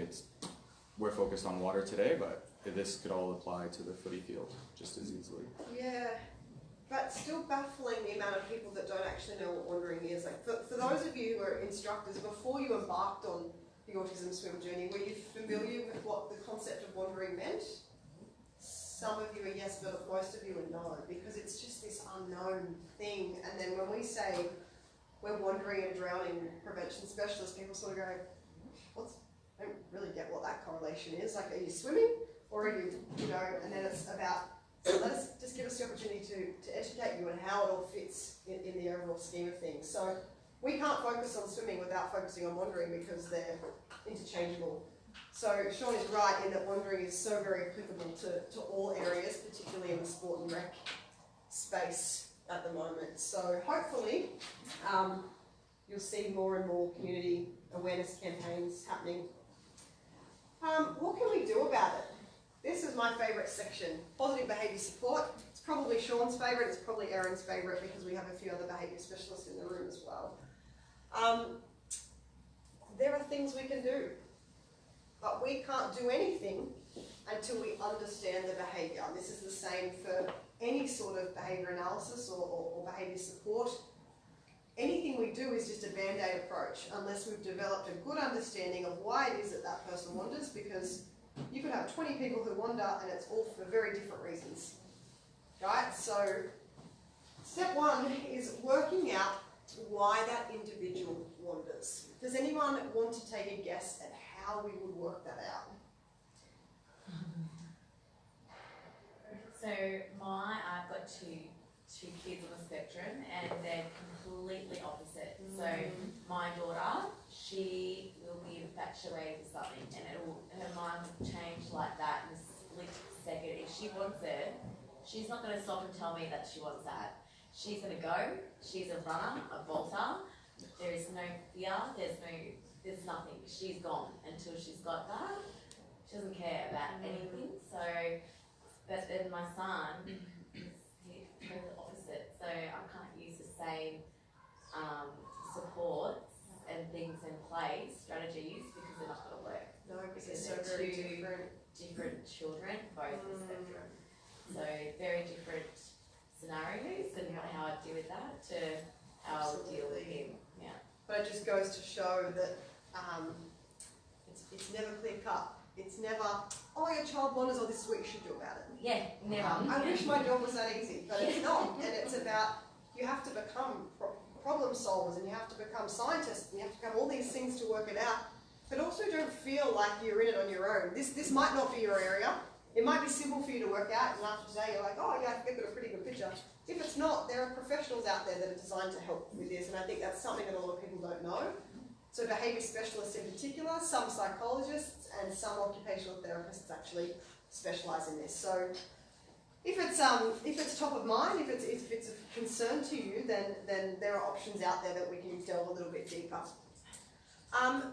we're focused on water today, but this could all apply to the footy field just as easily. Yeah, but still baffling the amount of people that don't actually know what wandering is. Like for those of you who are instructors, before you embarked on the Autism Swim journey, were you familiar with what the concept of wandering meant? Some of you are yes, but most of you are no, because it's just this unknown thing. And then when we say we're wandering and drowning prevention specialists, people sort of go, I don't really get what that correlation is. Like, are you swimming or are you, you know, and then it's about, so just give us the opportunity to educate you on how it all fits in the overall scheme of things. So we can't focus on swimming without focusing on wandering because they're interchangeable. So Sean is right in that wandering is so very applicable to all areas, particularly in the sport and rec space at the moment. So hopefully you'll see more and more community awareness campaigns happening. What can we do about it? This is my favourite section, positive behaviour support. It's probably Sean's favourite, it's probably Erin's favourite because we have a few other behaviour specialists in the room as well. There are things we can do, but we can't do anything until we understand the behaviour. This is the same for any sort of behaviour analysis or behaviour support. Anything we do is just a band-aid approach unless we've developed a good understanding of why it is that that person wanders, because you could have 20 people who wander and it's all for very different reasons, right? So step one is working out why that individual wanders. Does anyone want to take a guess at how we would work that out? So I've got two kids on the spectrum and they're completely opposite. So my daughter, she will be infatuated with something and her mind will change like that in a split second. If she wants it, she's not going to stop and tell me that she wants that. She's going to go, she's a runner, a bolter, there is no fear, there's nothing. She's gone until she's got that. She doesn't care about anything. So, but then my son, he's totally opposite. So I can't use the same supports and things in place, strategies, because they're not going to work. No, because Because they're so very different children, both on the spectrum. So very different scenarios and how I deal with that to how I would deal with him. Yeah. But it just goes to show that it's never clear cut. It's never, oh, your child wanders, or this is what you should do about it. Yeah, never. I wish my job was that easy, but it's not. And it's about, you have to become problem solvers, and you have to become scientists, and you have to become all these things to work it out. But also don't feel like you're in it on your own. This might not be your area. It might be simple for you to work out, and after today you're like, oh yeah, I think I've got a pretty good picture. If it's not, there are professionals out there that are designed to help with this, and I think that's something that a lot of people don't know. So behaviour specialists in particular, some psychologists, and some occupational therapists actually specialise in this. So if it's top of mind, if it's a concern to you, then there are options out there that we can delve a little bit deeper.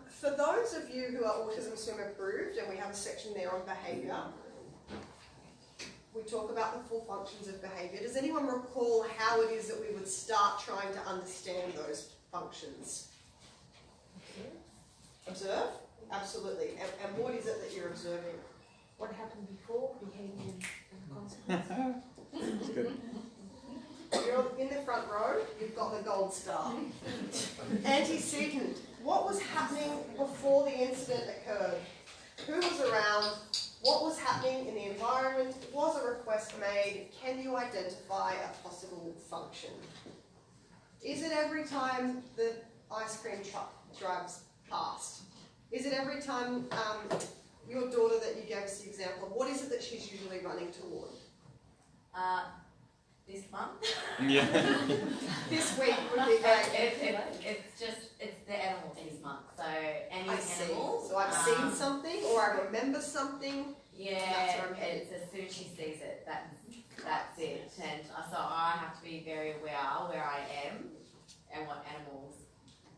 For those of you who are Autism Swim approved, and we have a section there on behaviour, we talk about the full functions of behaviour. Does anyone recall how it is that we would start trying to understand those functions? Observe? Absolutely. And what is it that you're observing? What happened before, behaviour and consequence. That's good. You're in the front row, you've got the gold star. Antecedent. What was happening before the incident occurred? Who was around? What was happening in the environment? Was a request made? Can you identify a possible function? Is it every time the ice cream truck drives past? Is it every time your daughter that you gave us the example of, what is it that she's usually running toward? This month. Yeah. This week would be great. It's the animals this month. So any I see. animal. So I've seen something, or I remember something. Yeah, That's where I'm headed. it's as soon as she sees it, that's it. And so I have to be very aware where I am and what animals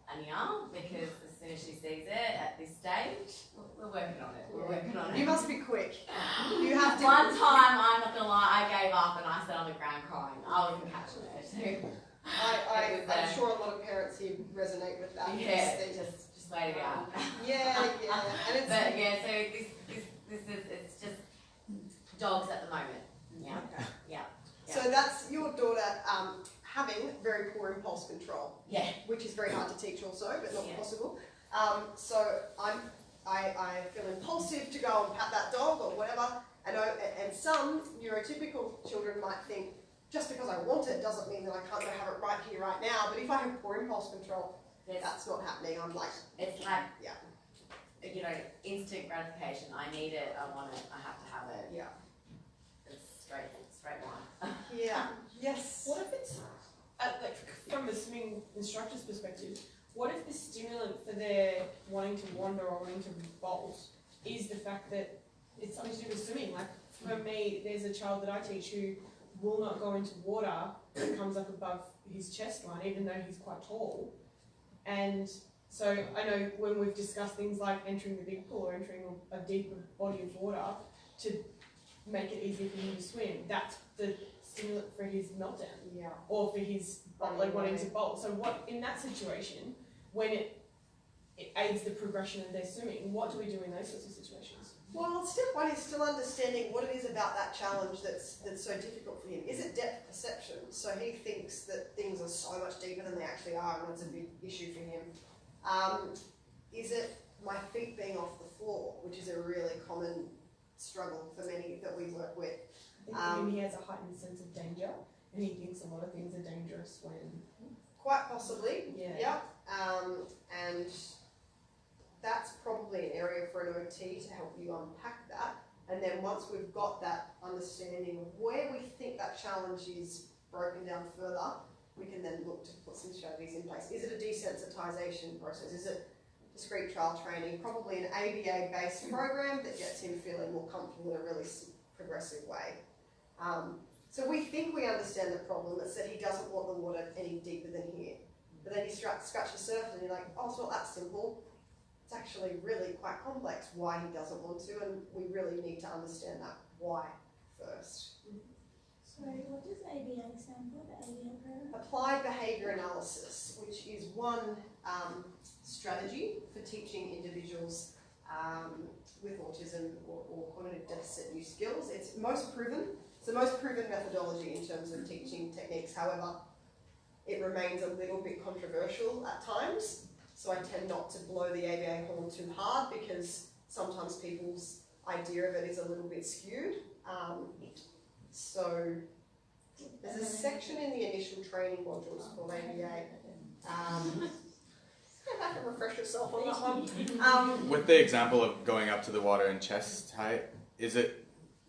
are near, because as soon as she sees it at this stage, we're working on it. We're working on it. You must be quick. You have to. One time, I'm not gonna lie, I gave up and I sat on the ground crying. I wasn't catching it. I'm sure a lot of parents here resonate with that. Yeah, just wait it out. Yeah, and it's. But yeah, so this is, it's just dogs at the moment. Yeah. Okay. Yeah. So that's your daughter having very poor impulse control. Yeah. Which is very hard to teach also, but not Yeah. possible. So I feel impulsive to go and pat that dog or whatever. And some neurotypical children might think, just because I want it doesn't mean that I can't go have it right here, right now. But if I have poor impulse control, that's not happening. I'm like, it's like, yeah, you know, instant gratification. I need it, I want it, I have to have it. yeah, It's straight line. yeah, yes. What if it's, like, from a swimming instructor's perspective, what if the stimulant for their wanting to wander or wanting to bolt is the fact that it's something to do with swimming? Like, for me, there's a child that I teach who will not go into water that comes up above his chest line, even though he's quite tall. And so I know when we've discussed things like entering the big pool or entering a deeper body of water to make it easier for him to swim, that's the stimulant for his meltdown. Yeah. Or for his wanting to bolt. So what in that situation, when it aids the progression of their swimming, what do we do in those sorts of situations? Well, step one is still understanding what it is about that challenge that's so difficult for him. Is it depth perception? So he thinks that things are so much deeper than they actually are, and it's a big issue for him. Is it my feet being off the floor, which is a really common struggle for many that we work with. I think he has a heightened sense of danger, and he thinks a lot of things are dangerous when. Quite possibly. Yeah. Yep. And that's probably an area for an OT to help you unpack that. And then once we've got that understanding of where we think that challenge is broken down further, we can then look to put some strategies in place. Is it a desensitization process? Is it discrete trial training? Probably an ABA-based program that gets him feeling more comfortable in a really progressive way. So we think we understand the problem. It's that he doesn't want the water any deeper than here. But then you scratch the surface and you're like, oh, it's not that simple. It's actually really quite complex why he doesn't want to, and we really need to understand that why first. Sorry, what does ABA stand for, the ABA program? Applied Behaviour Analysis, which is one strategy for teaching individuals with autism or cognitive deficit new skills. It's most proven. It's the most proven methodology in terms of teaching techniques. However, it remains a little bit controversial at times. So I tend not to blow the ABA horn too hard because sometimes people's idea of it is a little bit skewed. So there's a section in the initial training modules called ABA. Go back and refresh yourself on that one. With the example of going up to the water in chest height,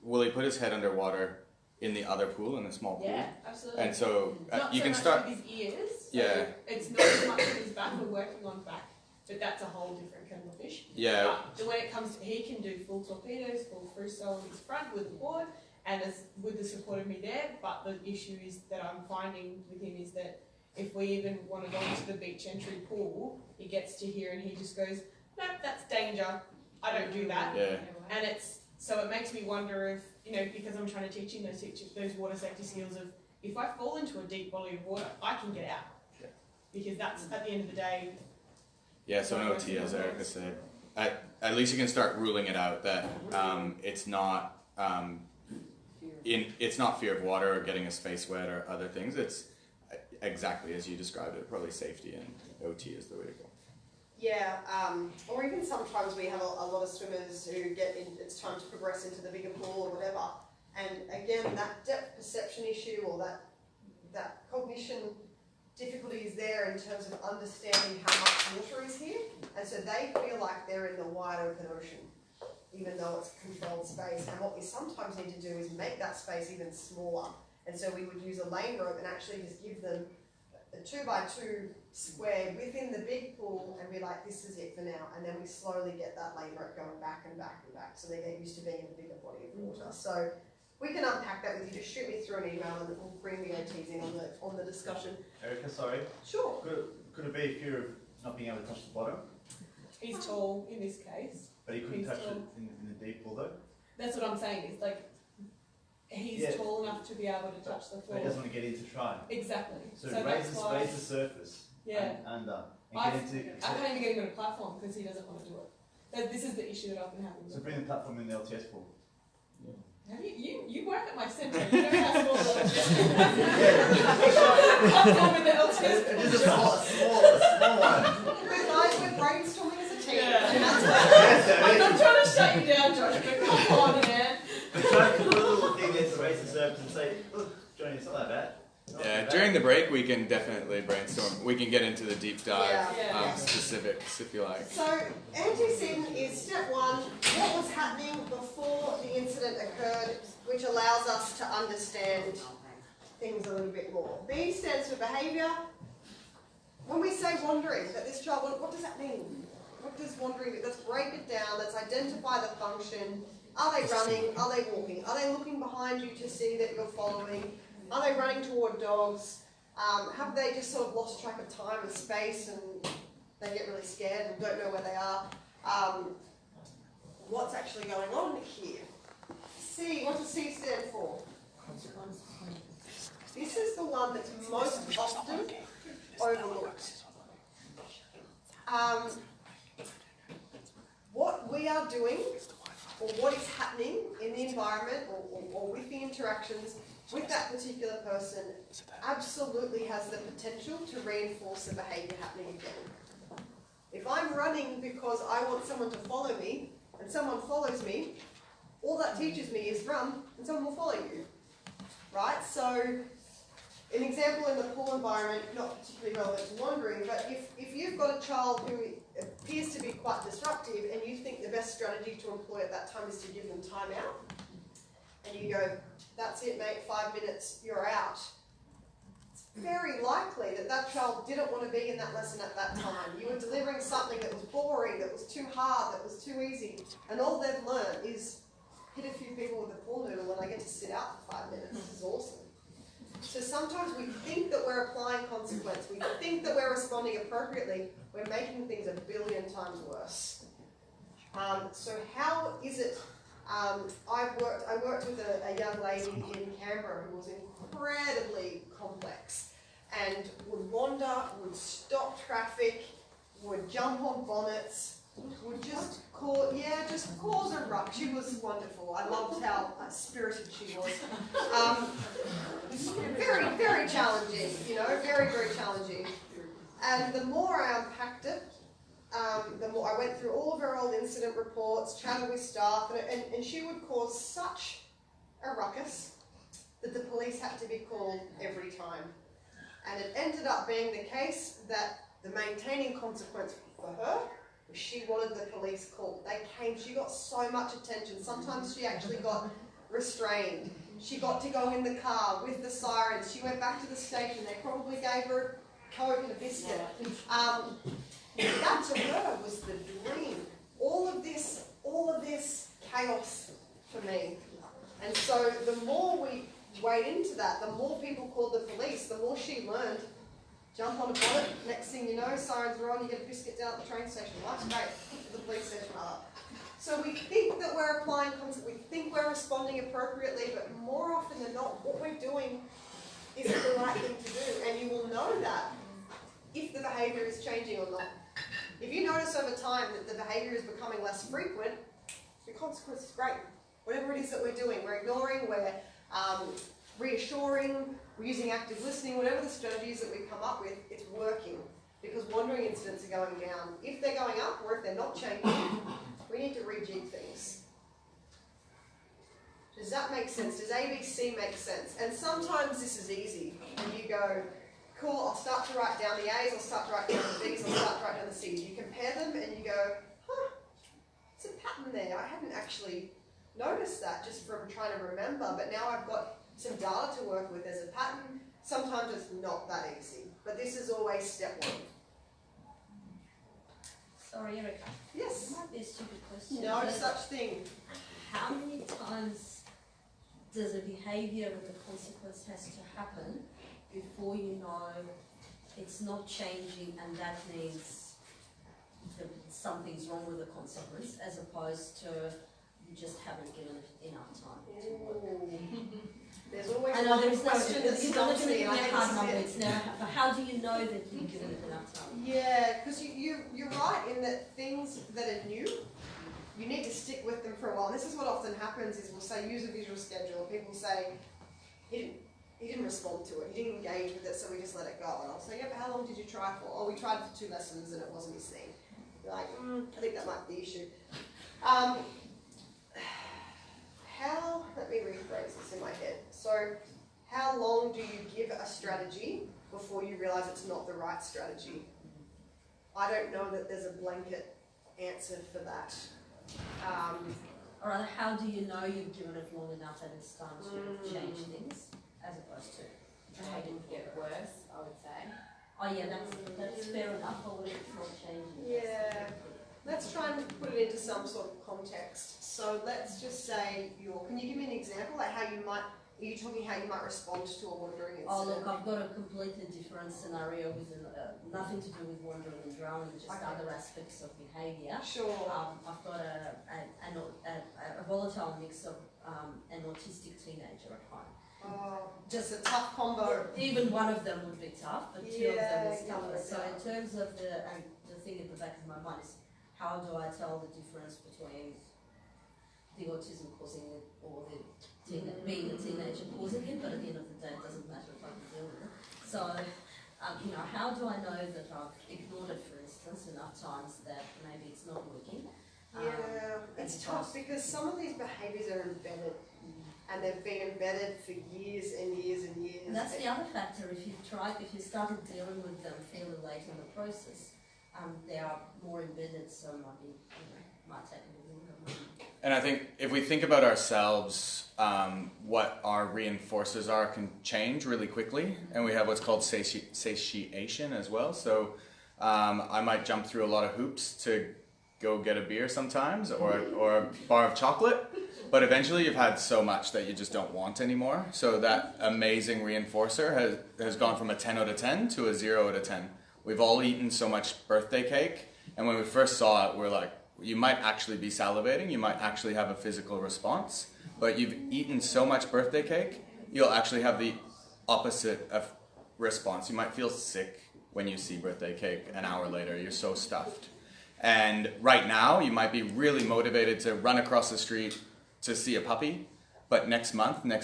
will he put his head underwater in the other pool, in the small pool? Yeah, absolutely. And so Not you so can much start. with his ears. So Yeah. it's not as much with his back. We're working on back, but that's a whole different kettle of fish. Yeah. But when it comes to, he can do full torpedoes, full freestyle on his front with the board, and with the support of me there. But the issue is that I'm finding with him is that if we even want to go into the beach entry pool, he gets to here and he just goes, "Nope, that's danger. I don't do that." Yeah. And so it makes me wonder if, because I'm trying to teach him those water safety skills of, if I fall into a deep body of water, I can get out. Yeah. Because that's, at the end of the day. Yeah, so an OT, as Erica said, at least you can start ruling it out that it's not it's not fear of water or getting his face wet or other things. It's exactly as you described it, probably safety, and OT is the way to go. Yeah, or even sometimes we have a lot of swimmers who it's time to progress into the bigger pool or whatever. And again, that depth perception issue or that cognition difficulty is there in terms of understanding how much water is here. And so they feel like they're in the wide open ocean, even though it's controlled space. And what we sometimes need to do is make that space even smaller. And so we would use a lane rope and actually just give them a 2x2 square within the big pool and be like, this is it for now. And then we slowly get that lane rope going back and back and back so they get used to being in a bigger body of water. So we can unpack that with you. Just shoot me through an email and we'll bring the OTs in on the discussion. Erica, sorry. Sure. Could it be a fear of not being able to touch the bottom? He's tall in this case. But he couldn't touch it in the deep pool though? That's what I'm saying, is like, he's tall enough to be able to touch the floor. But he doesn't want to get into try. Exactly. So, that's why raise the surface. Yeah. And I get into. can't even get him on a platform because he doesn't want to do it. This is the issue that I've been having. So bring the platform in the LTS pool. Have you work at my centre, you know how small the LTS is. Platform with the LTS. Just a small one. Guys, we're brainstorming as a team. Yeah. I'm not trying to shut you down, Josh, but come on, man. We're trying to put a little thing there to raise the surface and say, look, Johnny, it's not that bad. Yeah, during the break we can definitely brainstorm. We can get into the deep dive Yeah. specifics if you like. So anti-sin is step one, what was happening before the incident occurred, which allows us to understand things a little bit more. B stands for behaviour. When we say wandering, that this child, what does that mean? What does wandering mean? Let's break it down, let's identify the function. Are they running? Are they walking? Are they looking behind you to see that you're following? Are they running toward dogs? Have they just sort of lost track of time and space and they get really scared and don't know where they are? What's actually going on here? C, what does C stand for? This is the one that's most often overlooked. What we are doing, or what is happening in the environment or with the interactions with that particular person absolutely has the potential to reinforce the behaviour happening again. If I'm running because I want someone to follow me and someone follows me, all that teaches me is run and someone will follow you, right? So an example in the pool environment, not particularly relevant to wandering, but if you've got a child who appears to be quite disruptive and you think the best strategy to employ at that time is to give them time out, and you go, that's it mate, 5 minutes, you're out. It's very likely that that child didn't want to be in that lesson at that time. You were delivering something that was boring, that was too hard, that was too easy, and all they've learned is hit a few people with a pool noodle and I get to sit out for 5 minutes. This is awesome. So sometimes we think that we're applying consequence, we think that we're responding appropriately, we're making things a billion times worse. So how is it? I worked with a young lady in Canberra who was incredibly complex and would wander, would stop traffic, would jump on bonnets, would just cause a ruck. She was wonderful. I loved how spirited she was. Very, very challenging, very, very challenging. And the more I unpacked it, the more I went through all of her old incident reports, chatted with staff, and she would cause such a ruckus that the police had to be called every time. And it ended up being the case that the maintaining consequence for her was she wanted the police called. They came, she got so much attention. Sometimes she actually got restrained. She got to go in the car with the sirens. She went back to the station. They probably gave her a Coke and a biscuit. That to her was the dream. All of this chaos for me. And so the more we wade into that, the more people called the police, the more she learned. Jump on a bonnet, next thing you know, sirens are on, you get a biscuit down at the train station. Life's great. The police station up. So we think that we're applying concept, we think we're responding appropriately, but more often than not, what we're doing isn't the right thing to do. And you will know that if the behaviour is changing or not. If you notice over time that the behaviour is becoming less frequent, the consequence is great. Whatever it is that we're doing, we're ignoring, we're reassuring, we're using active listening, whatever the strategies that we come up with, it's working. Because wandering incidents are going down. If they're going up or if they're not changing, we need to rejig things. Does that make sense? Does ABC make sense? And sometimes this is easy. And you go, cool, I'll start to write down the A's, I'll start to write down the B's, I'll start to write down the C's. You compare them and you go, huh, it's a pattern there. I hadn't actually noticed that just from trying to remember, but now I've got some data to work with as a pattern. Sometimes it's not that easy, but this is always step one. Sorry, Erica. Yes? It might be a stupid question. No but such thing. how many times does a behaviour with a consequence has to happen before you know it's not changing and that means that something's wrong with the consequence, as opposed to you just haven't given it enough time to work? There's always I know one there's question that you're not stops going to me, give and me I a hate hard to number. say it. It's never. But how do you know that you've given it enough time? Yeah, because you're right in that things that are new, you need to stick with them for a while. And this is what often happens is we'll say use a visual schedule. People say he didn't respond to it, he didn't engage with it, so we just let it go. And I'll say, yeah, but how long did you try for? Oh, we tried for 2 lessons and it wasn't his thing. You're like, I think that might be the issue. Let me rephrase this in my head. So, how long do you give a strategy before you realise it's not the right strategy? I don't know that there's a blanket answer for that. Or rather, how do you know you've given it long enough that it's time to change things, as opposed to Behaviour would get worse, I would say. oh yeah, that's fair enough. But what if it's not changing? Yeah. Let's try and put it into some sort of context. So let's just say can you give me an example, like are you talking how you might respond to a wandering incident? Oh look, I've got a completely different scenario with nothing to do with wandering and drowning, just other aspects of behaviour. Sure. I've got a volatile mix of an autistic teenager at home. Oh, just a tough combo. Even one of them would be tough, but two of them is Yeah, tougher. So yeah. in terms of the thing at the back of my mind is, how do I tell the difference between the autism causing it or being a teenager causing it? But at the end of the day, it doesn't matter if I can deal with it. So, how do I know that I've ignored it, for instance, enough times that maybe it's not working? Yeah, it's tough because some of these behaviours are embedded, and they've been embedded for years and years and years. And that's the other factor. If you started dealing with them fairly late in the process, they are more embedded, so it might take a little longer. And I think if we think about ourselves, what our reinforcers are can change really quickly, and we have what's called satiation as well. So I might jump through a lot of hoops to go get a beer sometimes, or a bar of chocolate, but eventually you've had so much that you just don't want anymore. So that amazing reinforcer has gone from a 10 out of 10 to a 0 out of 10. We've all eaten so much birthday cake, and when we first saw it, we're like, you might actually be salivating, you might actually have a physical response, but you've eaten so much birthday cake, you'll actually have the opposite of response. You might feel sick when you see birthday cake an hour later, you're so stuffed. And right now, you might be really motivated to run across the street to see a puppy, but next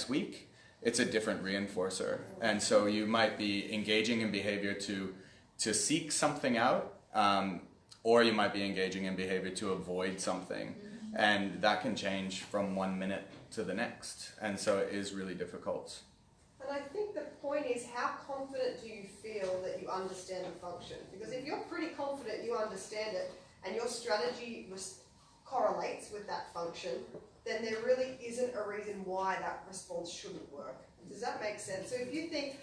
week, it's a different reinforcer. And so you might be engaging in behavior to seek something out, or you might be engaging in behavior to avoid something, and that can change from 1 minute to the next, and so it is really difficult. And I think the point is, how confident do you feel that you understand the function? Because if you're pretty confident you understand it, and your strategy correlates with that function, then there really isn't a reason why that response shouldn't work. Does that make sense? So if you think,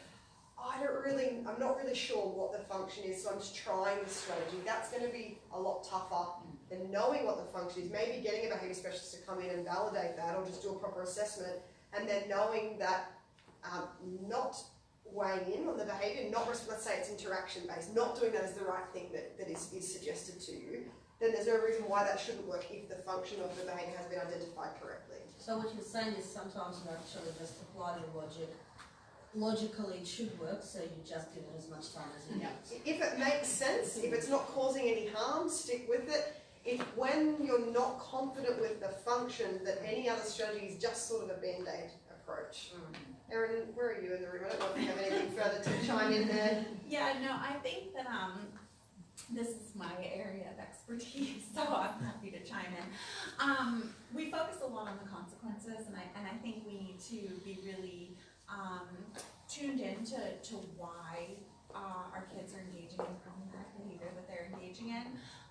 oh, I'm not really sure what the function is, so I'm just trying the strategy, that's going to be a lot tougher than knowing what the function is, maybe getting a behaviour specialist to come in and validate that, or just do a proper assessment, and then knowing that not weighing in on the behaviour, let's say it's interaction based, not doing that as the right thing that is suggested to you, then there's no reason why that shouldn't work if the function of the behaviour has been identified correctly. So what you're saying is sometimes you actually just apply the logic. Logically it should work, so you just give it as much time as you need. If it makes sense, if it's not causing any harm, stick with it. If when you're not confident with the function, that any other strategy is just sort of a band-aid approach. Erin, where are you in the room? I don't know if you have anything further to chime in there. Yeah, no, I think that this is my area of expertise, so I'm happy to chime in. We focus a lot on the consequences, and I think we need to be really tuned in to why our kids are engaging in problematic behavior that they're engaging in,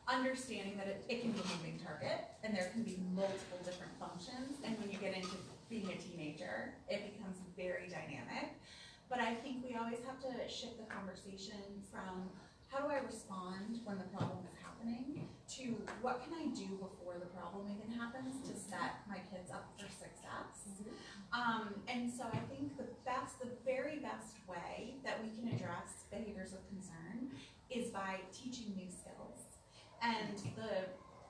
understanding that it can be a moving target, and there can be multiple different functions, and when you get into being a teenager, it becomes very dynamic. But I think we always have to shift the conversation from how do I respond when the problem is happening to what can I do before the problem even happens to set my kids up for success. And so I think the very best way that we can address behaviors of concern is by teaching new skills. And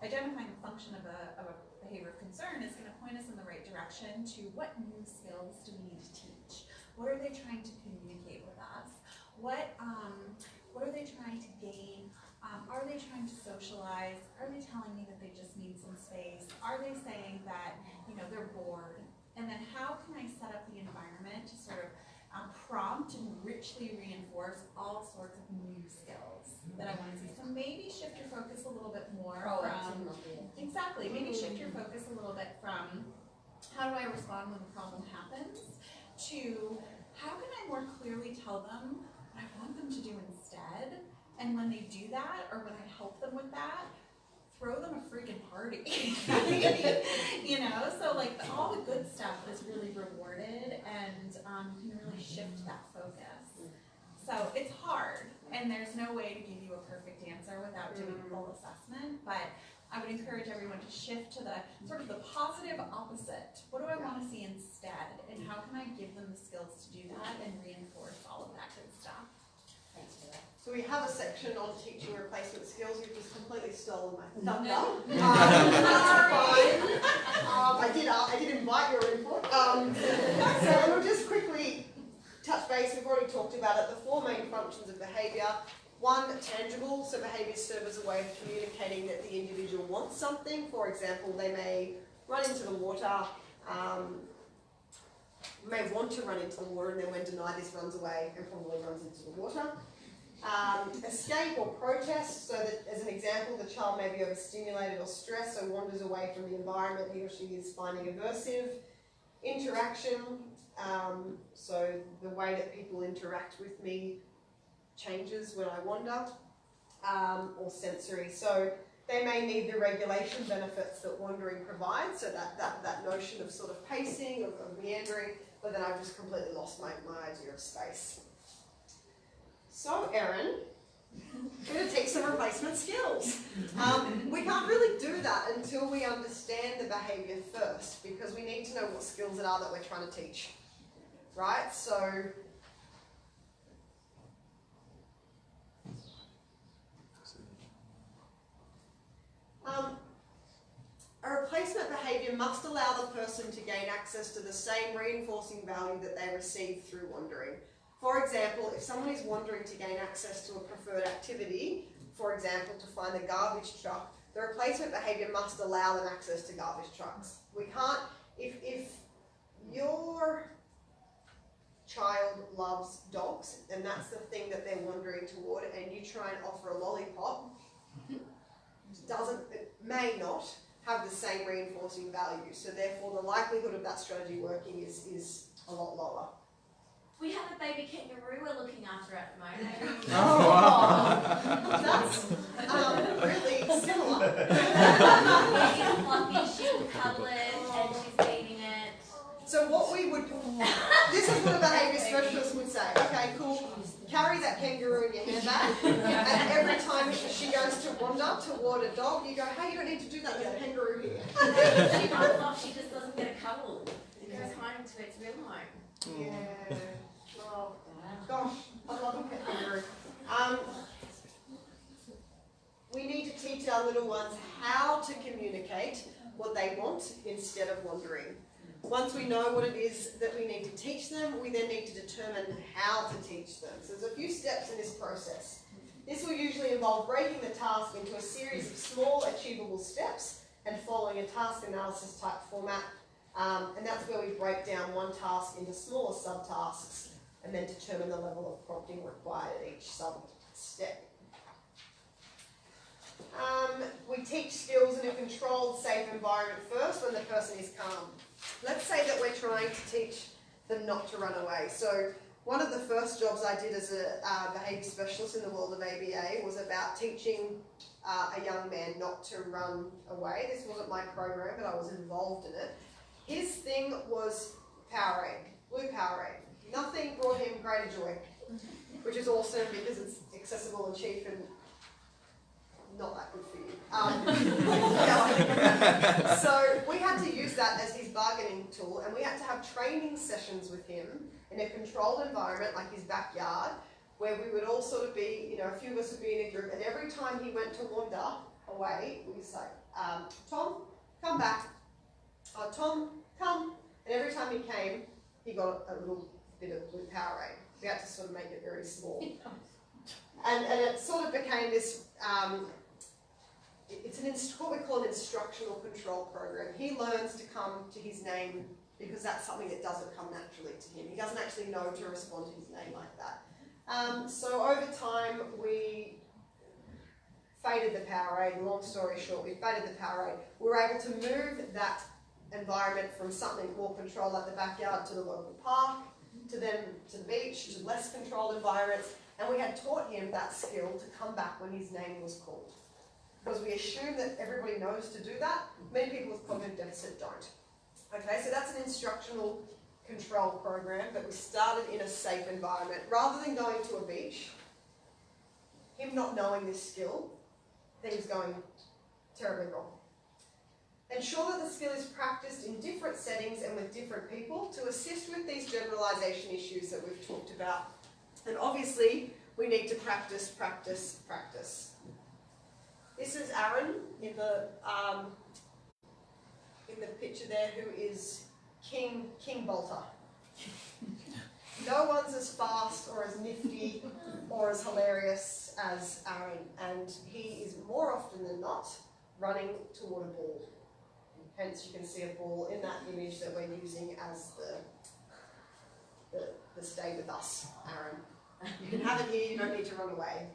identifying the function of a behavior of concern is going to point us in the right direction to what new skills do we need to teach? What are they trying to communicate with us? What are they trying to gain? Are they trying to socialize? Are they telling me that they just need some space? Are they saying that, they're bored? And then how can I set up the environment to sort of prompt and richly reinforce all sorts of new skills that I want to see? So maybe shift your focus a little bit more from, exactly, maybe shift your focus a little bit from how do I respond when the problem happens to how can I more clearly tell them what I want them to do instead, and when they do that or when I help them with that, throw them a freaking party. So like all the good stuff is really rewarded, and you can really shift that focus. So it's hard, and there's no way to give you a perfect answer without doing a full assessment, but I would encourage everyone to shift to the sort of the positive opposite. What do I want to see instead, and how can I give them the skills to do that and reinforce all of that good stuff? Thanks for that. So we have a section on teaching replacement skills. You've just completely stolen my thunder. I did invite your input. So we'll just quickly touch base. We've already talked about it. The four main functions of behaviour. One, tangible. So behaviours serve as a way of communicating that the individual wants something. For example, they may run into the water. May want to run into the water, and then when denied this runs away and probably runs into the water. Escape or protest, so that as an example the child may be overstimulated or stressed, so wanders away from the environment he or she is finding aversive. Interaction, so the way that people interact with me changes when I wander. Or sensory, so they may need the regulation benefits that wandering provides, so that notion of sort of pacing, of meandering, but then I've just completely lost my idea of space. So, Erin, we're going to teach some replacement skills. We can't really do that until we understand the behaviour first, because we need to know what skills it are that we're trying to teach, right? So, a replacement behaviour must allow the person to gain access to the same reinforcing value that they receive through wandering. For example, if someone is wandering to gain access to a preferred activity, for example, to find the garbage truck, the replacement behaviour must allow them access to garbage trucks. We can't, if your child loves dogs and that's the thing that they're wandering toward, and you try and offer a lollipop, may not have the same reinforcing value. So therefore, the likelihood of that strategy working is a lot lower. We have a baby kangaroo we're looking after at the moment. Oh, wow. That's really similar. She's fluffy, she will cuddle it, and she's eating it. So what we would, this is what a behaviour specialist would say. Okay, cool. Carry that kangaroo in your handbag, and every time she goes to wander toward a dog, you go, hey, you don't need to do that, there's a kangaroo here. She runs off, she just doesn't get a cuddle. It goes home to its real home. Yeah. Oh, gosh, I love a pet kangaroo. We need to teach our little ones how to communicate what they want instead of wandering. Once we know what it is that we need to teach them, we then need to determine how to teach them. So there's a few steps in this process. This will usually involve breaking the task into a series of small, achievable steps and following a task analysis type format. And that's where we break down one task into smaller subtasks and then determine the level of prompting required at each sub-step. We teach skills in a controlled, safe environment first when the person is calm. Let's say that we're trying to teach them not to run away. So one of the first jobs I did as a behaviour specialist in the world of ABA was about teaching a young man not to run away. This wasn't my program, but I was involved in it. His thing was Powerade, blue Powerade. Nothing brought him greater joy, which is awesome because it's accessible and cheap and not that good for you. So we had to use that as his bargaining tool, and we had to have training sessions with him in a controlled environment like his backyard, where we would all sort of be, you know, a few of us would be in a group, and every time he went to wander away, we'd say, Tom, come back. Tom, come. And every time he came, he got a little bit of blue Powerade. We had to sort of make it very small. And it sort of became this, it's what we call an instructional control program. He learns to come to his name because that's something that doesn't come naturally to him. He doesn't actually know to respond to his name like that. So over time, we faded the Powerade. Long story short, we faded the Powerade. We were able to move that environment from something more controlled like the backyard to the local park, to then to the beach, to less controlled environments. And we had taught him that skill to come back when his name was called. Because we assume that everybody knows to do that. Many people with cognitive deficit don't. Okay, so that's an instructional control program, but we started in a safe environment. Rather than going to a beach, him not knowing this skill, things going terribly wrong. Ensure that the skill is practiced in different settings and with different people to assist with these generalisation issues that we've talked about. And obviously, we need to practice, practice, practice. This is Aaron in the picture there, who is King Bolter. No one's as fast or as nifty or as hilarious as Aaron, and he is more often than not running toward a ball. Hence, you can see a ball in that image that we're using as the stay with us, Aaron. You can have it here, you don't need to run away.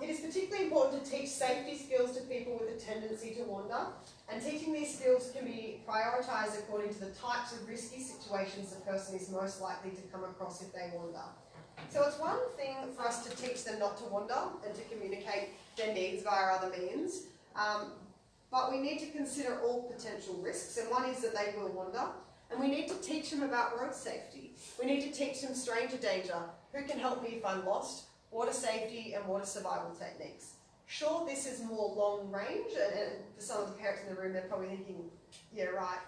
It is particularly important to teach safety skills to people with a tendency to wander, and teaching these skills can be prioritised according to the types of risky situations the person is most likely to come across if they wander. So it's one thing for us to teach them not to wander and to communicate their needs via other means, but we need to consider all potential risks, and one is that they will wander, and we need to teach them about road safety. We need to teach them stranger danger, who can help me if I'm lost, water safety and water survival techniques. Sure, this is more long range, and for some of the parents in the room, they're probably thinking, yeah, right,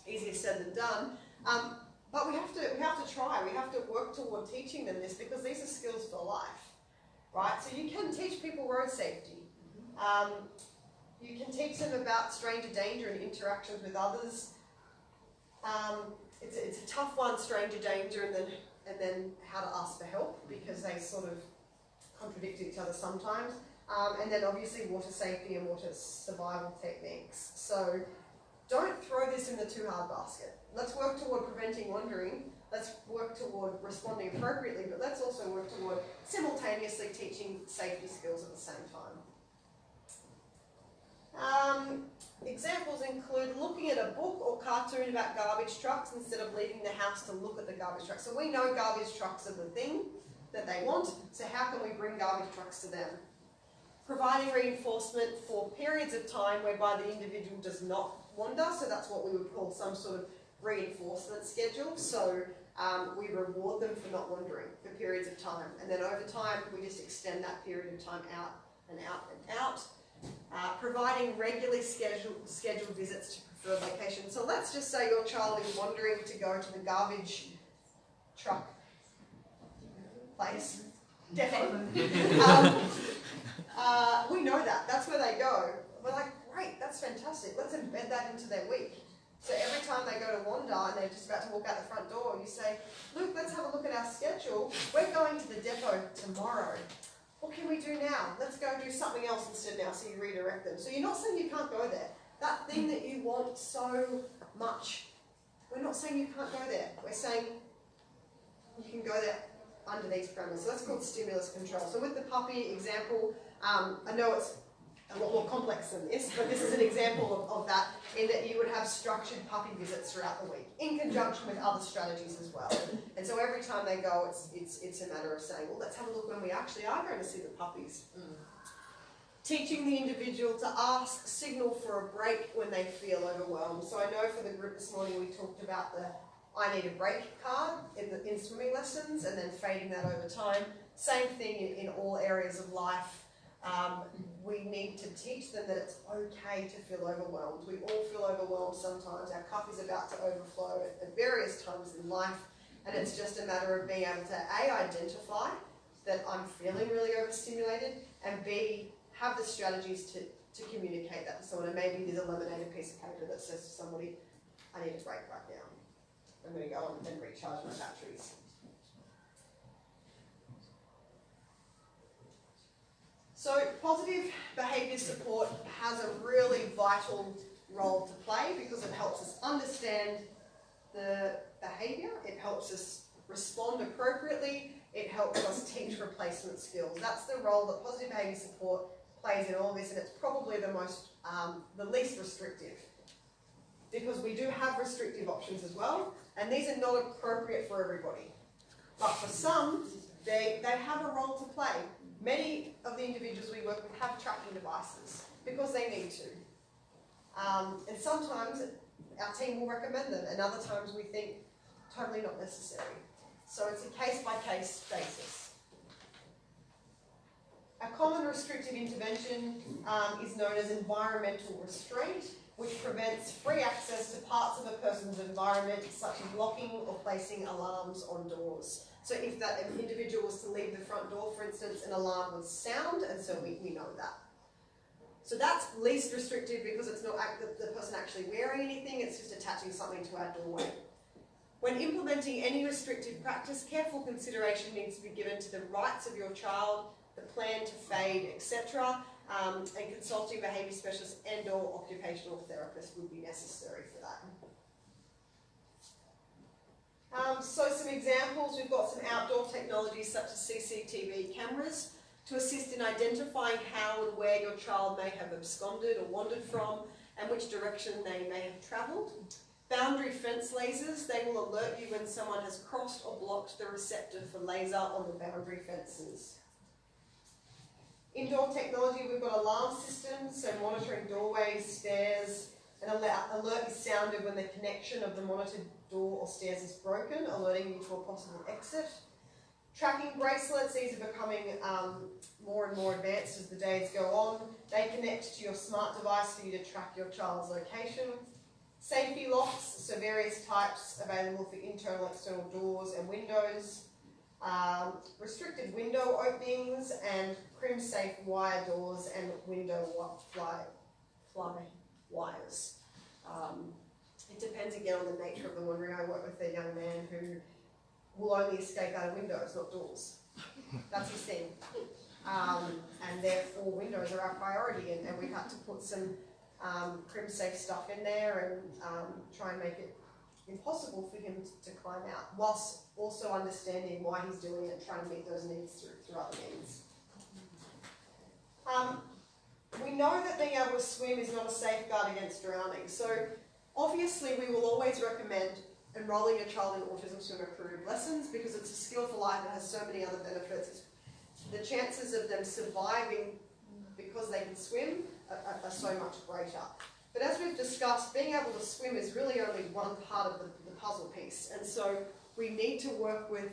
easier said than done. But we have to try. We have to work toward teaching them this, because these are skills for life, right? So you can teach people road safety. You can teach them about stranger danger and interactions with others. It's a tough one, stranger danger, and then how to ask for help, because they sort of contradict each other sometimes. And then obviously water safety and water survival techniques. So don't throw this in the too hard basket. Let's work toward preventing wandering. let's work toward responding appropriately, but let's also work toward simultaneously teaching safety skills at the same time. Examples include looking at a book or cartoon about garbage trucks instead of leaving the house to look at the garbage trucks. So we know garbage trucks are the thing that they want, so how can we bring garbage trucks to them? Providing reinforcement for periods of time whereby the individual does not wander, so that's what we would call some sort of reinforcement schedule. So we reward them for not wandering for periods of time, and then over time we just extend that period of time out and out and out. Providing regularly scheduled visits to preferred locations. So let's just say your child is wandering to go to the garbage truck place, depot. We know that, that's where they go. We're like, great, that's fantastic, let's embed that into their week. So every time they go to wander and they're just about to walk out the front door, you say, Luke, let's have a look at our schedule. We're going to the depot tomorrow. What can we do now? Let's go do something else instead now, so you redirect them. So you're not saying you can't go there. That thing that you want so much, we're not saying you can't go there. We're saying you can go there under these parameters. So that's called stimulus control. So with the puppy example, I know it's a lot more complex than this, but this is an example of that, in that you would have structured puppy visits throughout the week, in conjunction with other strategies as well. And so every time they go, it's a matter of saying, well, let's have a look when we actually are going to see the puppies. Teaching the individual to ask, signal for a break when they feel overwhelmed. So I know for the group this morning we talked about the I need a break card in swimming lessons, and then fading that over time. Same thing in all areas of life. We need to teach them that it's okay to feel overwhelmed. We all feel overwhelmed sometimes. Our cup is about to overflow at various times in life, and it's just a matter of being able to A, identify that I'm feeling really overstimulated, and B, have the strategies to communicate that to someone. And maybe there's a laminated piece of paper that says to somebody, I need a break right now. I'm going to go and recharge my batteries. So positive behaviour support has a really vital role to play, because it helps us understand the behaviour, it helps us respond appropriately, it helps us teach replacement skills. That's the role that positive behaviour support plays in all this, and it's probably the least restrictive, because we do have restrictive options as well, and these are not appropriate for everybody. But for some, they have a role to play. Many of the individuals we work with have tracking devices because they need to. And sometimes our team will recommend them, and other times we think totally not necessary. So it's a case-by-case basis. A common restrictive intervention is known as environmental restraint, which prevents free access to parts of a person's environment, such as locking or placing alarms on doors. So if that individual was to leave the front door, for instance, an alarm would sound, and so we know that. So that's least restrictive, because it's not the person actually wearing anything, it's just attaching something to our doorway. When implementing any restrictive practice, careful consideration needs to be given to the rights of your child, the plan to fade, etc., and consulting behaviour specialists and/or occupational therapists would be necessary for that. So some examples, we've got some outdoor technologies such as CCTV cameras to assist in identifying how and where your child may have absconded or wandered from, and which direction they may have travelled. Boundary fence lasers, they will alert you when someone has crossed or blocked the receptor for laser on the boundary fences. Indoor technology, we've got alarm systems, so monitoring doorways, stairs. An alert is sounded when the connection of the monitored door or stairs is broken, alerting you to a possible exit. Tracking bracelets, these are becoming more and more advanced as the days go on. They connect to your smart device for you to track your child's location. Safety locks, so various types available for internal and external doors and windows. Restricted window openings and crim-safe wire doors and window fly wires. It depends again on the nature of the wandering. I work with a young man who will only escape out of windows, not doors. That's his thing. And therefore windows are our priority, and we've had to put some crim-safe stuff in there and try and make it impossible for him to climb out, whilst also understanding why he's doing it and trying to meet those needs through other means. We know that being able to swim is not a safeguard against drowning, so obviously we will always recommend enrolling your child in Autism Swim approved lessons because it's a skill for life that has so many other benefits. The chances of them surviving because they can swim are so much greater. But as we've discussed, being able to swim is really only one part of the puzzle piece, and so we need to work with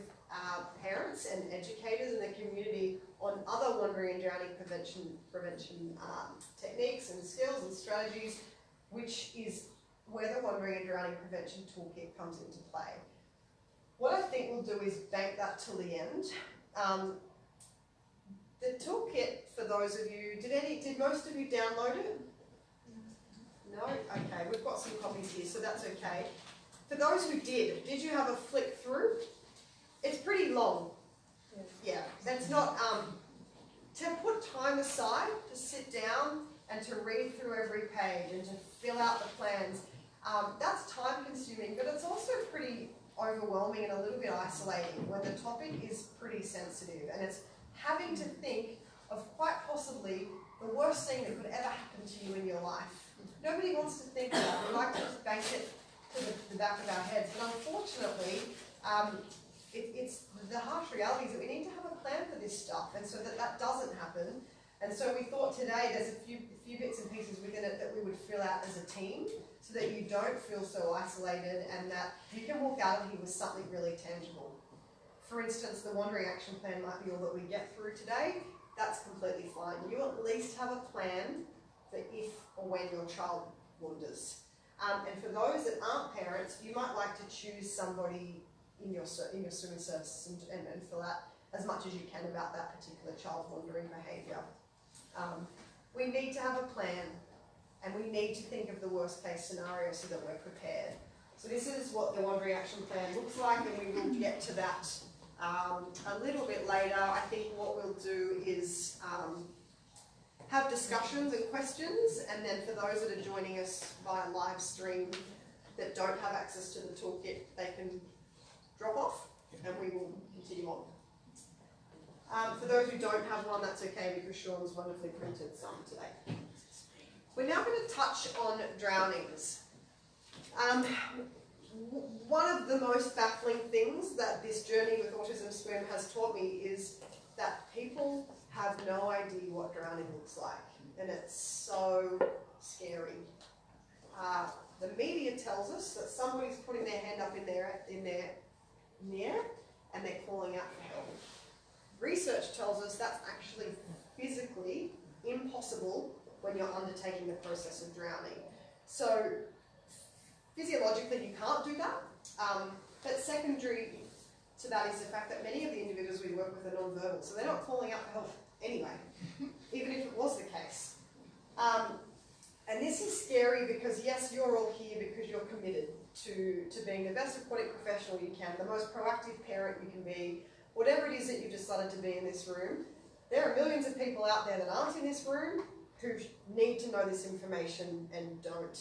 parents and educators in the community on other wandering and drowning prevention techniques and skills and strategies, which is where the wandering and drowning prevention toolkit comes into play. What I think we'll do is bank that till the end. The toolkit, for those of you, did most of you download it? No? Okay, we've got some copies here, so that's okay. For those who did you have a flick through? It's pretty long. Yeah, that's not, to put time aside to sit down and to read through every page and to fill out the plans, that's time consuming, but it's also pretty overwhelming and a little bit isolating when the topic is pretty sensitive and it's having to think of quite possibly the worst thing that could ever happen to you in your life. Nobody wants to think of that. We like to just bank it to the back of our heads, but unfortunately, it's the harsh reality is that we need to have a plan for this stuff, and so that doesn't happen. And so we thought today there's a few bits and pieces within it that we would fill out as a team, so that you don't feel so isolated, and that you can walk out of here with something really tangible. For instance, the wandering action plan might be all that we get through today. That's completely fine. You at least have a plan for if or when your child wanders. And for those that aren't parents, you might like to choose somebody in your swimming services and fill out as much as you can about that particular child wandering behaviour. We need to have a plan, and we need to think of the worst case scenario so that we're prepared. So this is what the wandering action plan looks like, and we will get to that a little bit later. I think what we'll do is have discussions and questions, and then for those that are joining us via live stream that don't have access to the toolkit, they can drop off and we will continue on. For those who don't have one, that's okay because Sean's wonderfully printed some today. We're now going to touch on drownings. One of the most baffling things that this journey with Autism Swim has taught me is that people have no idea what drowning looks like, and it's so scary. The media tells us that somebody's putting their hand up in their near and they're calling out for help. Research tells us that's actually physically impossible when you're undertaking the process of drowning. So physiologically you can't do that, but secondary to that is the fact that many of the individuals we work with are non-verbal, so they're not calling out for help anyway, even if it was the case. And this is scary because yes, you're all here because you're committed to being the best aquatic professional you can, the most proactive parent you can be, whatever it is that you've decided to be in this room. There are millions of people out there that aren't in this room who need to know this information and don't.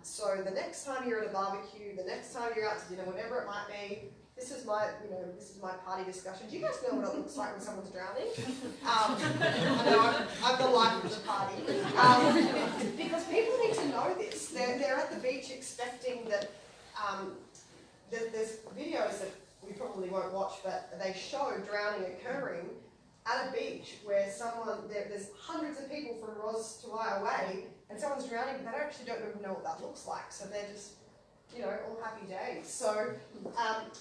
So the next time you're at a barbecue, the next time you're out to dinner, whatever it might be, this is my party discussion. Do you guys know what it looks like when someone's drowning? I know I'm the life of the party. Because people need to know this. They're at the beach expecting that there's videos that we probably won't watch, but they show drowning occurring at a beach where there's hundreds of people from Ross to Eira away, and someone's drowning, but they actually don't even know what that looks like. So they're just, all happy days. So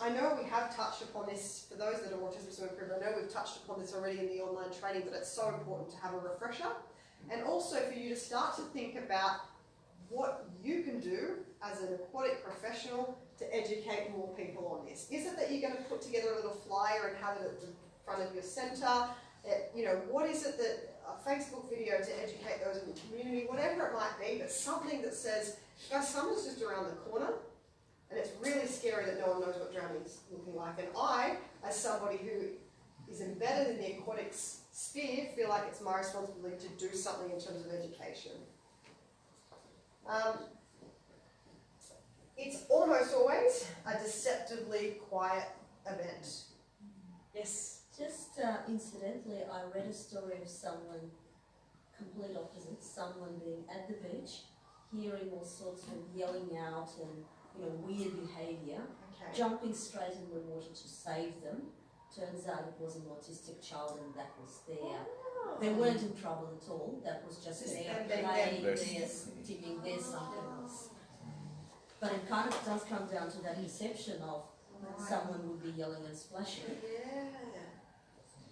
I know we have touched upon this, for those that are Autism Swim approved, I know we've touched upon this already in the online training, but it's so important to have a refresher. And also for you to start to think about what you can do as an aquatic professional to educate more people on this. Is it that you're going to put together a little flyer and have it at the front of your centre? What is it that a Facebook video to educate those in the community, whatever it might be, but something that says, guys, summer's just around the corner, and it's really scary that no one knows what drowning is looking like. And I, as somebody who is embedded in the aquatics sphere, feel like it's my responsibility to do something in terms of education. it's almost always a deceptively quiet event. Yes. Just incidentally, I read a story of someone, complete opposite, someone being at the beach, hearing all sorts of yelling out and weird behaviour, Okay. jumping straight in the water to save them. Turns out it was an autistic child and that was there. They weren't in trouble at all, that was just Just their them being playing, them. their sticking, their something else. But it kind of does come down to that perception of someone would be yelling and splashing. Yeah.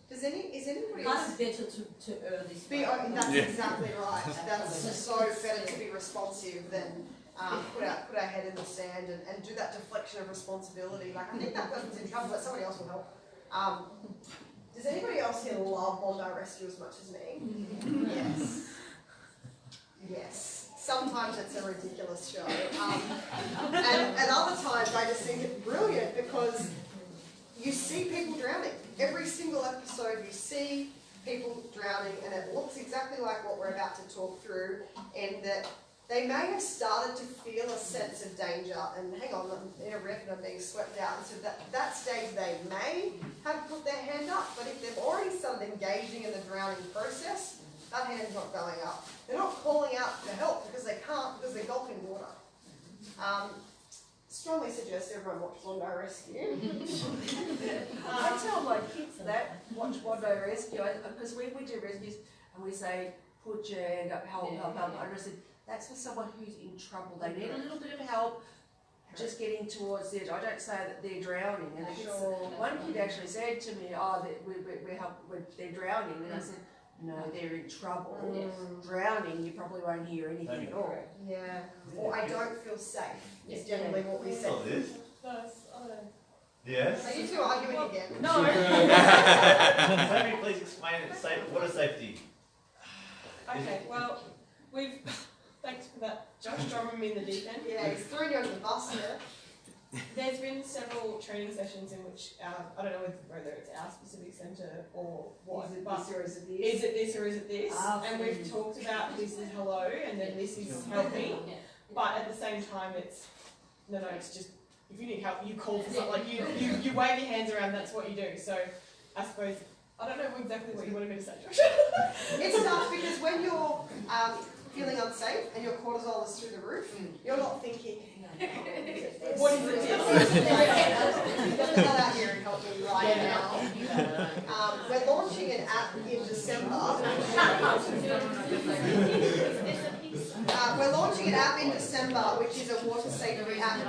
Is anybody Kind else? of better to err this way. That's Yeah. exactly right. That's so better to be responsive than put our head in the sand and do that deflection of responsibility. Like, I think that person's in trouble, but somebody else will help. Does anybody else here love Bondi Rescue as much as me? Yes. Yes. Sometimes it's a ridiculous show. And other times I just think it's brilliant because you see people drowning. Every single episode you see people drowning, and it looks exactly like what we're about to talk through, in that they may have started to feel a sense of danger and hang on, I'm in a wreck and I'm being swept out. And so that stage they may have put their hand up, but if they've already started engaging in the drowning process, that hand's not going up. They're not calling out for help because they can't, because they're gulping water. Strongly suggest everyone watch Bondi Rescue. I tell my kids that, watch Bondi Rescue, because when we do rescues and we say, put your hand up, help, I said, that's for someone who's in trouble. They need a little bit of help just getting towards the edge. I don't say that they're drowning. And one kid actually said to me, they're drowning. And I said, no, they're in trouble. Drowning, you probably won't hear anything at all. Yeah. Or I don't feel safe is generally what we say. Oh, this? Are Yes. you two arguing again? No. Maybe please explain what is safety? Okay, well, thanks for that, Josh, dropping me in the deep end. Yeah, he's throwing you under the bus here. There's been several training sessions in which, I don't know whether it's our specific centre or what, but This or is it this? is it this or is it this? And we've Absolutely. talked about this is hello and then this is help me, but at the same time it's, no, it's just, if you need help, you call for something, like you wave your hands around, that's what you do. So I suppose, I don't know exactly what you wanted me to say, Josh. It's tough because when you're feeling unsafe and your cortisol is through the roof, you're not thinking, what is it? You've got out here and help me right now. We're launching an app in December. We're launching an app in December, which is a water safety app.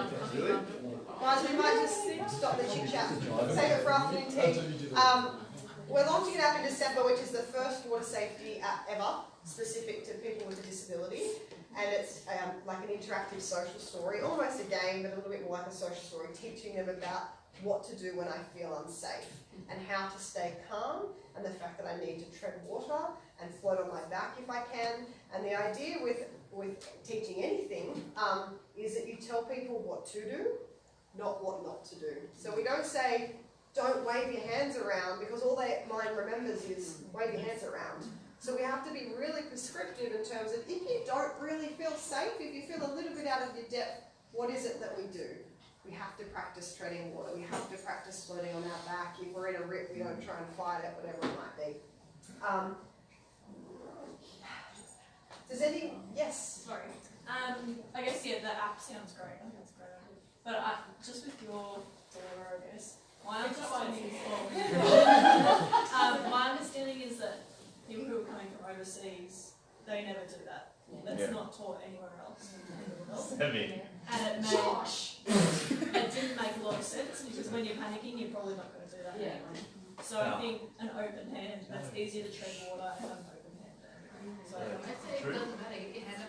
Guys, we might just stop the chit chat. Save it for afternoon tea. We're launching an app in December, which is the first water safety app ever, specific to people with a disability. And it's like an interactive social story, almost a game, but a little bit more like a social story, teaching them about what to do when I feel unsafe and how to stay calm, and the fact that I need to tread water and float on my back if I can. And the idea with teaching anything is that you tell people what to do, not what not to do. So we don't say, don't wave your hands around, because all their mind remembers is wave your hands around. So we have to be really prescriptive in terms of, if you don't really feel safe, if you feel a little bit out of your depth, what is it that we do? We have to practice treading water. We have to practice floating on our back. If we're in a rip, we don't try and fight it, whatever it might be. Does any, yes? Sorry. I guess, yeah, the app sounds great. I think that's a great idea. But just with your daughter, I guess, my understanding is that people who are coming from overseas, they never do that. That's not taught anywhere else in the world. And it didn't make a lot of sense, because when you're panicking, you're probably not going to do that anyway. So I think an open hand, that's easier to tread water and an open hand. So, I'd say it doesn't matter, get your hand up.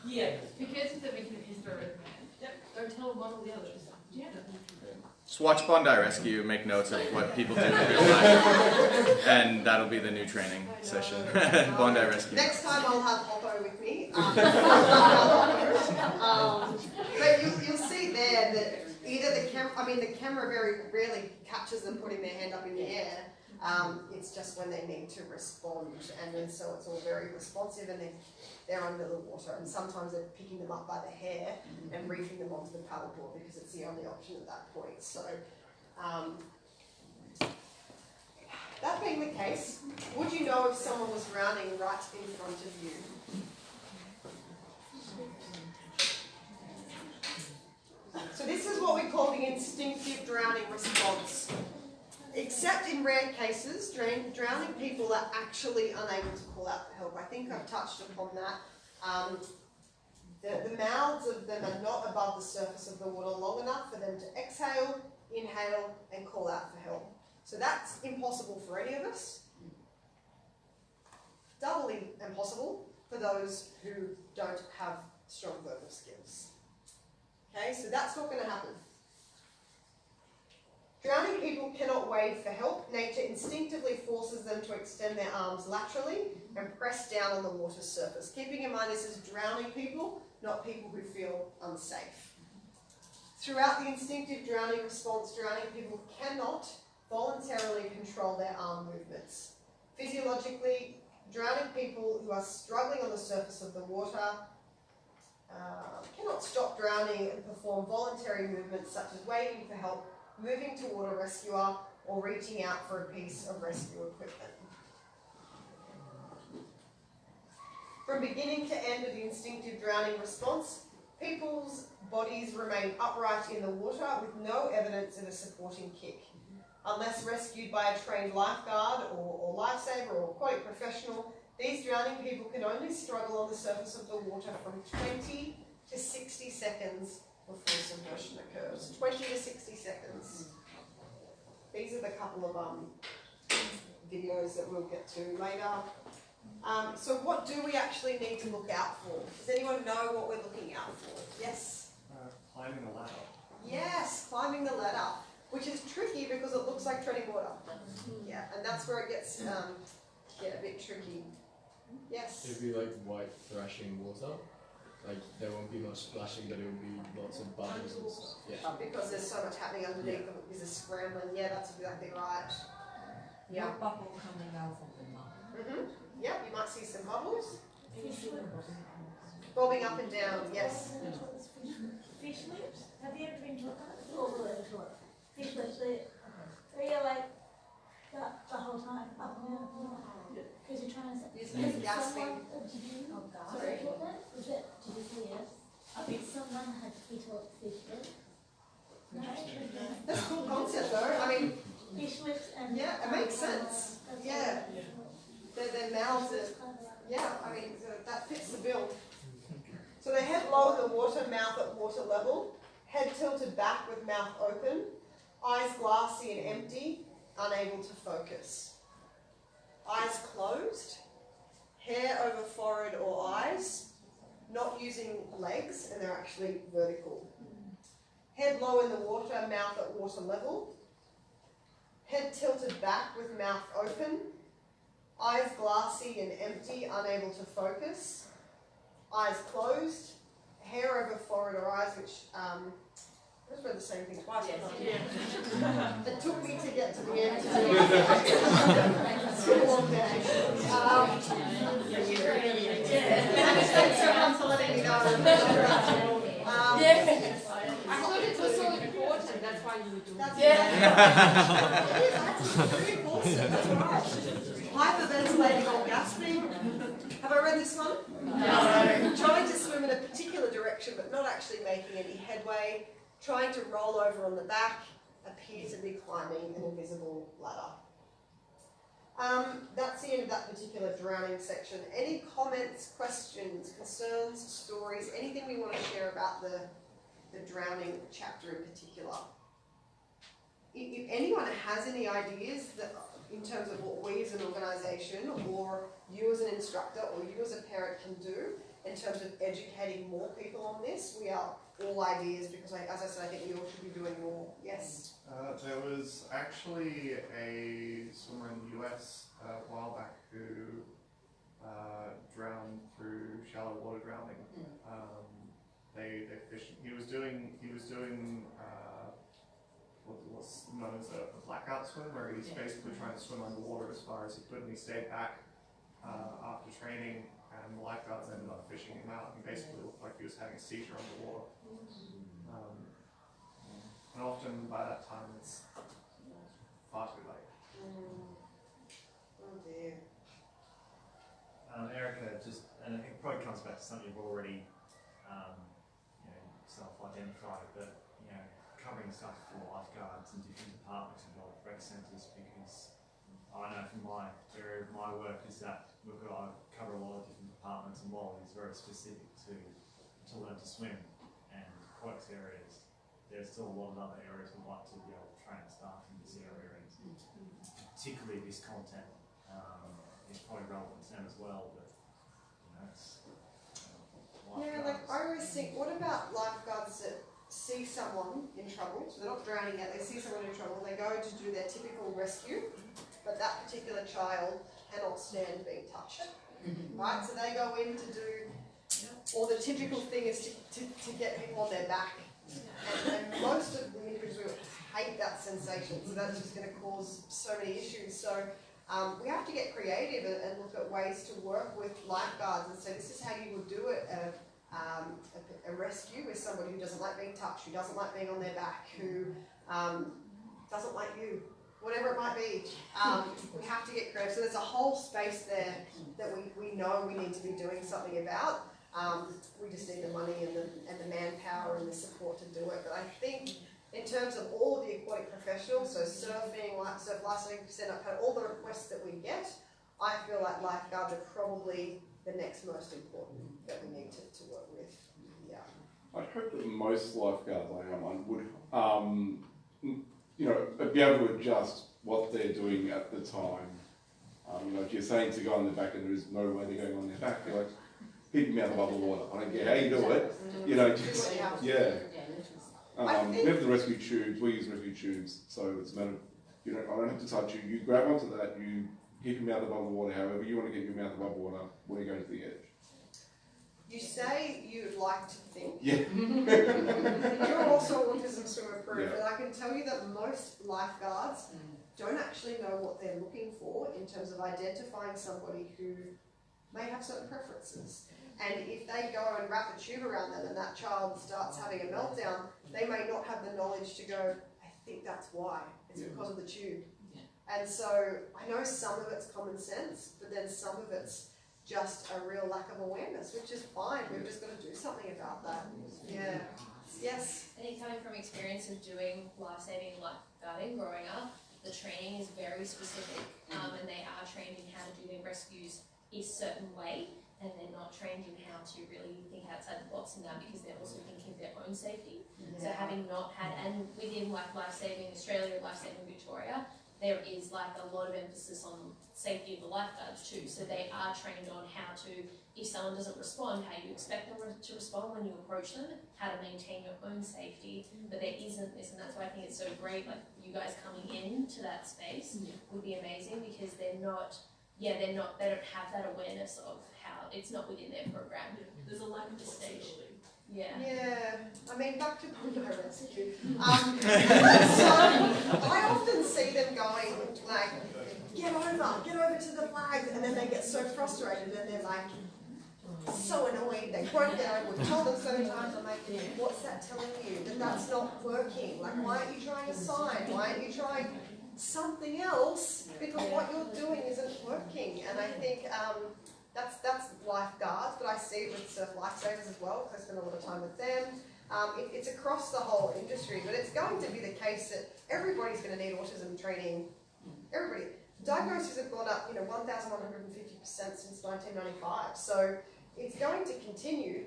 yeah. Who cares if they're making a history of it? Yep. Don't tell one or the others. Yeah. Just watch Bondi Rescue, make notes of what people do in real life, and that'll be the new training session. Bondi Rescue. Next time I'll have Oppo with me. But you'll see there that it either the camera very rarely catches them putting their hand up in the air. It's just when they need to respond, and then so it's all very responsive, and they're under the water, and sometimes they're picking them up by the hair and reefing them onto the paddleboard because it's the only option at that point. So, that being the case, would you know if someone was drowning right in front of you? So this is what we call the instinctive drowning response. Except in rare cases, drowning people are actually unable to call out for help. I think I've touched upon that. The mouths of them are not above the surface of the water long enough for them to exhale, inhale, and call out for help. So that's impossible for any of us. Doubly impossible for those who don't have strong verbal skills. Okay, so that's not going to happen. Drowning people cannot wave for help. Nature instinctively forces them to extend their arms laterally and press down on the water's surface. Keeping in mind this is drowning people, not people who feel unsafe. Throughout the instinctive drowning response, drowning people cannot voluntarily control their arm movements. Physiologically, drowning people who are struggling on the surface of the water cannot stop drowning and perform voluntary movements such as waving for help, moving toward a rescuer, or reaching out for a piece of rescue equipment. From beginning to end of the instinctive drowning response, people's bodies remain upright in the water with no evidence of a supporting kick. Unless rescued by a trained lifeguard or lifesaver or aquatic professional, these drowning people can only struggle on the surface of the water from 20 to 60 seconds before submersion occurs. 20 to 60 seconds. These are the couple of videos that we'll get to later. So what do we actually need to look out for? Does anyone know what we're looking out for? Yes? Climbing a ladder. Yes, climbing the ladder, which is tricky because it looks like treading water. Yeah, and that's where it gets a bit tricky. Yes? It'd be like white thrashing water. Like there won't be much splashing, but it will be lots of bubbles and stuff. Yeah. Because there's so much happening underneath them, there's a scrambling. Yeah, that's exactly right. Yeah. Bubble coming out from the mouth. Yep, you might see some bubbles. Bobbing up and down, yes. Fish lips? Have you ever been to a fish lips? They're like the whole time, up and down. Because you're trying to It's gasping. Sorry? Was it? Did you say yes? I think someone had to be taught fish lips. No? That's a cool concept though. I mean, fish lips and... Yeah, it makes sense. Yeah. Their mouths are... Yeah, I mean, that fits the bill. So they head low in the water, mouth at water level, head tilted back with mouth open, eyes glassy and empty, unable to focus. Eyes closed, hair over forehead or eyes, not using legs, and they're actually vertical. Head low in the water, mouth at water level, head tilted back with mouth open, eyes glassy and empty, unable to focus, eyes closed, hair over forehead or eyes, which I just read the same thing twice. It took me to get to the end. It's a long day. Thanks everyone for letting me know. I thought it was so important, that's why you were doing it. It is actually very important, that's right. Hyperventilating or gasping. Have I read this one? No. Trying to swim in a particular direction but not actually making any headway. Trying to roll over on the back, appear to be climbing an invisible ladder. That's the end of that particular drowning section. Any comments, questions, concerns, stories, anything we want to share about the drowning chapter in particular? If anyone has any ideas that, in terms of what we as an organisation or you as an instructor or you as a parent can do in terms of educating more people on this, we are all ideas because, as I said, I think we all should be doing more. Yes? There was actually a swimmer in the US a while back who drowned through shallow water drowning. They fished. He was doing what's known as a blackout swim, where he's basically trying to swim underwater as far as he could, and he stayed back after training, and the lifeguards ended up fishing him out, and basically looked like he was having a seizure underwater. And often by that time it's far too late. Oh dear. Erica, and it probably comes back to something you've already self-identified, but covering stuff for lifeguards and different departments involved, rec centres, because I know from my area of my work is that I cover a lot of different departments, and while it's very specific to learn to swim and aquatics areas, there's still a lot of other areas we'd like to be able to train staff in this area, and particularly this content is probably relevant to them as well, but it's Yeah, like I always think, what about lifeguards that see someone in trouble, so they're not drowning yet, they see someone in trouble, they go to do their typical rescue, but that particular child cannot stand being touched, right? So they go in to do, or the typical thing is to get people on their back. And most of the individuals hate that sensation, so that's just going to cause so many issues. So we have to get creative and look at ways to work with lifeguards and say, this is how you would do it. A rescue with somebody who doesn't like being touched, who doesn't like being on their back, who doesn't like you, whatever it might be. We have to get creative. So there's a whole space there that we know we need to be doing something about. We just need the money and the manpower and the support to do it. But I think in terms of all of the aquatic professionals, so surfing, surf lifesaving, all the requests that we get, I feel like lifeguards are probably the next most important that we need to work with. Yeah. I hope that most lifeguards I am on would, be able to adjust what they're doing at the time. If you're saying to go on their back and there's no way they're going on their back, you're like, keep me out above the water. I don't care how you do it. Just, yeah. We have the rescue tubes, we use rescue tubes, so it's a matter of, I don't have to touch you, you grab onto that, you keep your mouth above the water, however you want to get your mouth above water when you go to the edge. You say you'd like to think. Yeah. You're also Autism Swim approved, Yeah. and I can tell you that most lifeguards don't actually know what they're looking for in terms of identifying somebody who may have certain preferences. And if they go and wrap a tube around them and that child starts having a meltdown, they may not have the knowledge to go, I think that's why. It's because of the tube. And so I know some of it's common sense, but then some of it's just a real lack of awareness, which is fine. We've just got to do something about that. Yeah. Yes? I think coming from experience of doing life-saving lifeguarding growing up, the training is very specific, and they are trained in how to do their rescues a certain way, and they're not trained in how to really think outside the box in that, because they're also thinking of their own safety. So having not had, and within Lifesaving Australia, Lifesaving Victoria, there is a lot of emphasis on safety of the lifeguards too. So they are trained on how to, if someone doesn't respond, how you expect them to respond when you approach them, how to maintain your own safety. But there isn't this, and that's why I think it's so great, you guys coming into that space would be amazing, because they don't have that awareness of how it's not within their program. There's a lack of flexibility. Yeah, I mean, back to Bondi Rescue. So I often see them going get over to the flags, and then they get so frustrated and they're so annoyed, they won't get over. We've told them so many times, I'm like, what's that telling you? That that's not working. Why aren't you trying a sign? Why aren't you trying something else? Because what you're doing isn't working. And I think that's lifeguards, but I see it with surf lifesavers as well, because I spend a lot of time with them. It's across the whole industry, but it's going to be the case that everybody's going to need autism training. Everybody. Diagnoses have gone up, 1,150% since 1995. So it's going to continue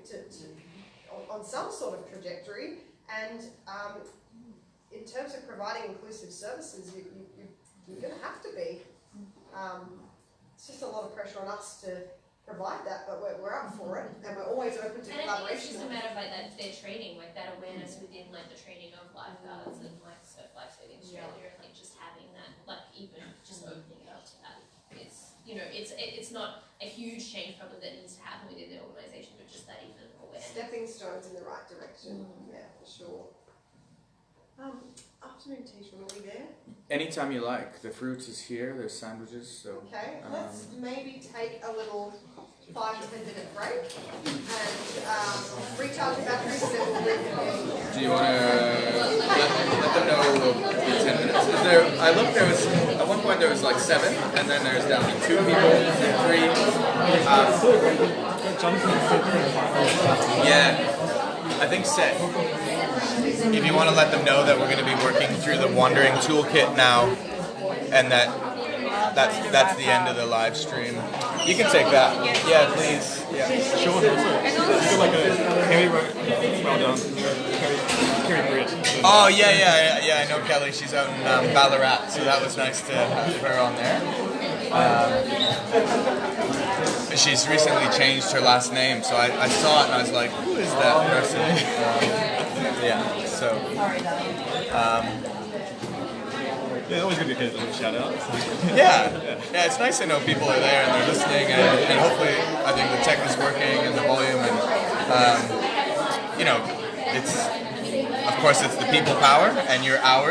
on some sort of trajectory. And in terms of providing inclusive services, you're going to have to be. It's just a lot of pressure on us to provide that, but we're up for it, and we're always open to collaboration. And I think it's just a matter of their training, that awareness within the training of lifeguards and surf lifesaving Australia, and just having that, even just opening it up to that. It's not a huge change probably that needs to happen within the organisation, but just that even awareness. Stepping stones in the right direction, yeah, for sure. Up afternoon tea? Are we there? Anytime you like. The fruit is here. There's sandwiches. So. Okay, let's maybe take a little 5 to 10 minute break and recharge the batteries and then we'll reconvene. Do you want to let them know the 10 minutes? Is there? I looked. There was at one point there was like 7, and then there's down to 2 people, 3. Yeah, I think set. If you want to let them know that we're going to be working through the wandering toolkit now, and that's the end of the live stream. You can take that. Yeah, please. Yeah. Sure. It's like a Kerry well done. Kerry Bridge. Oh yeah. I know Kelly. She's out in Ballarat, so that was nice to have her on there. She's recently changed her last name, so I saw it and I was like, who is that person? Yeah. So. Yeah, always good to get a little shout out. Yeah, it's nice to know people are there and they're listening, and hopefully, I think the tech is working and the volume, and it's, of course, it's the people power and your hours.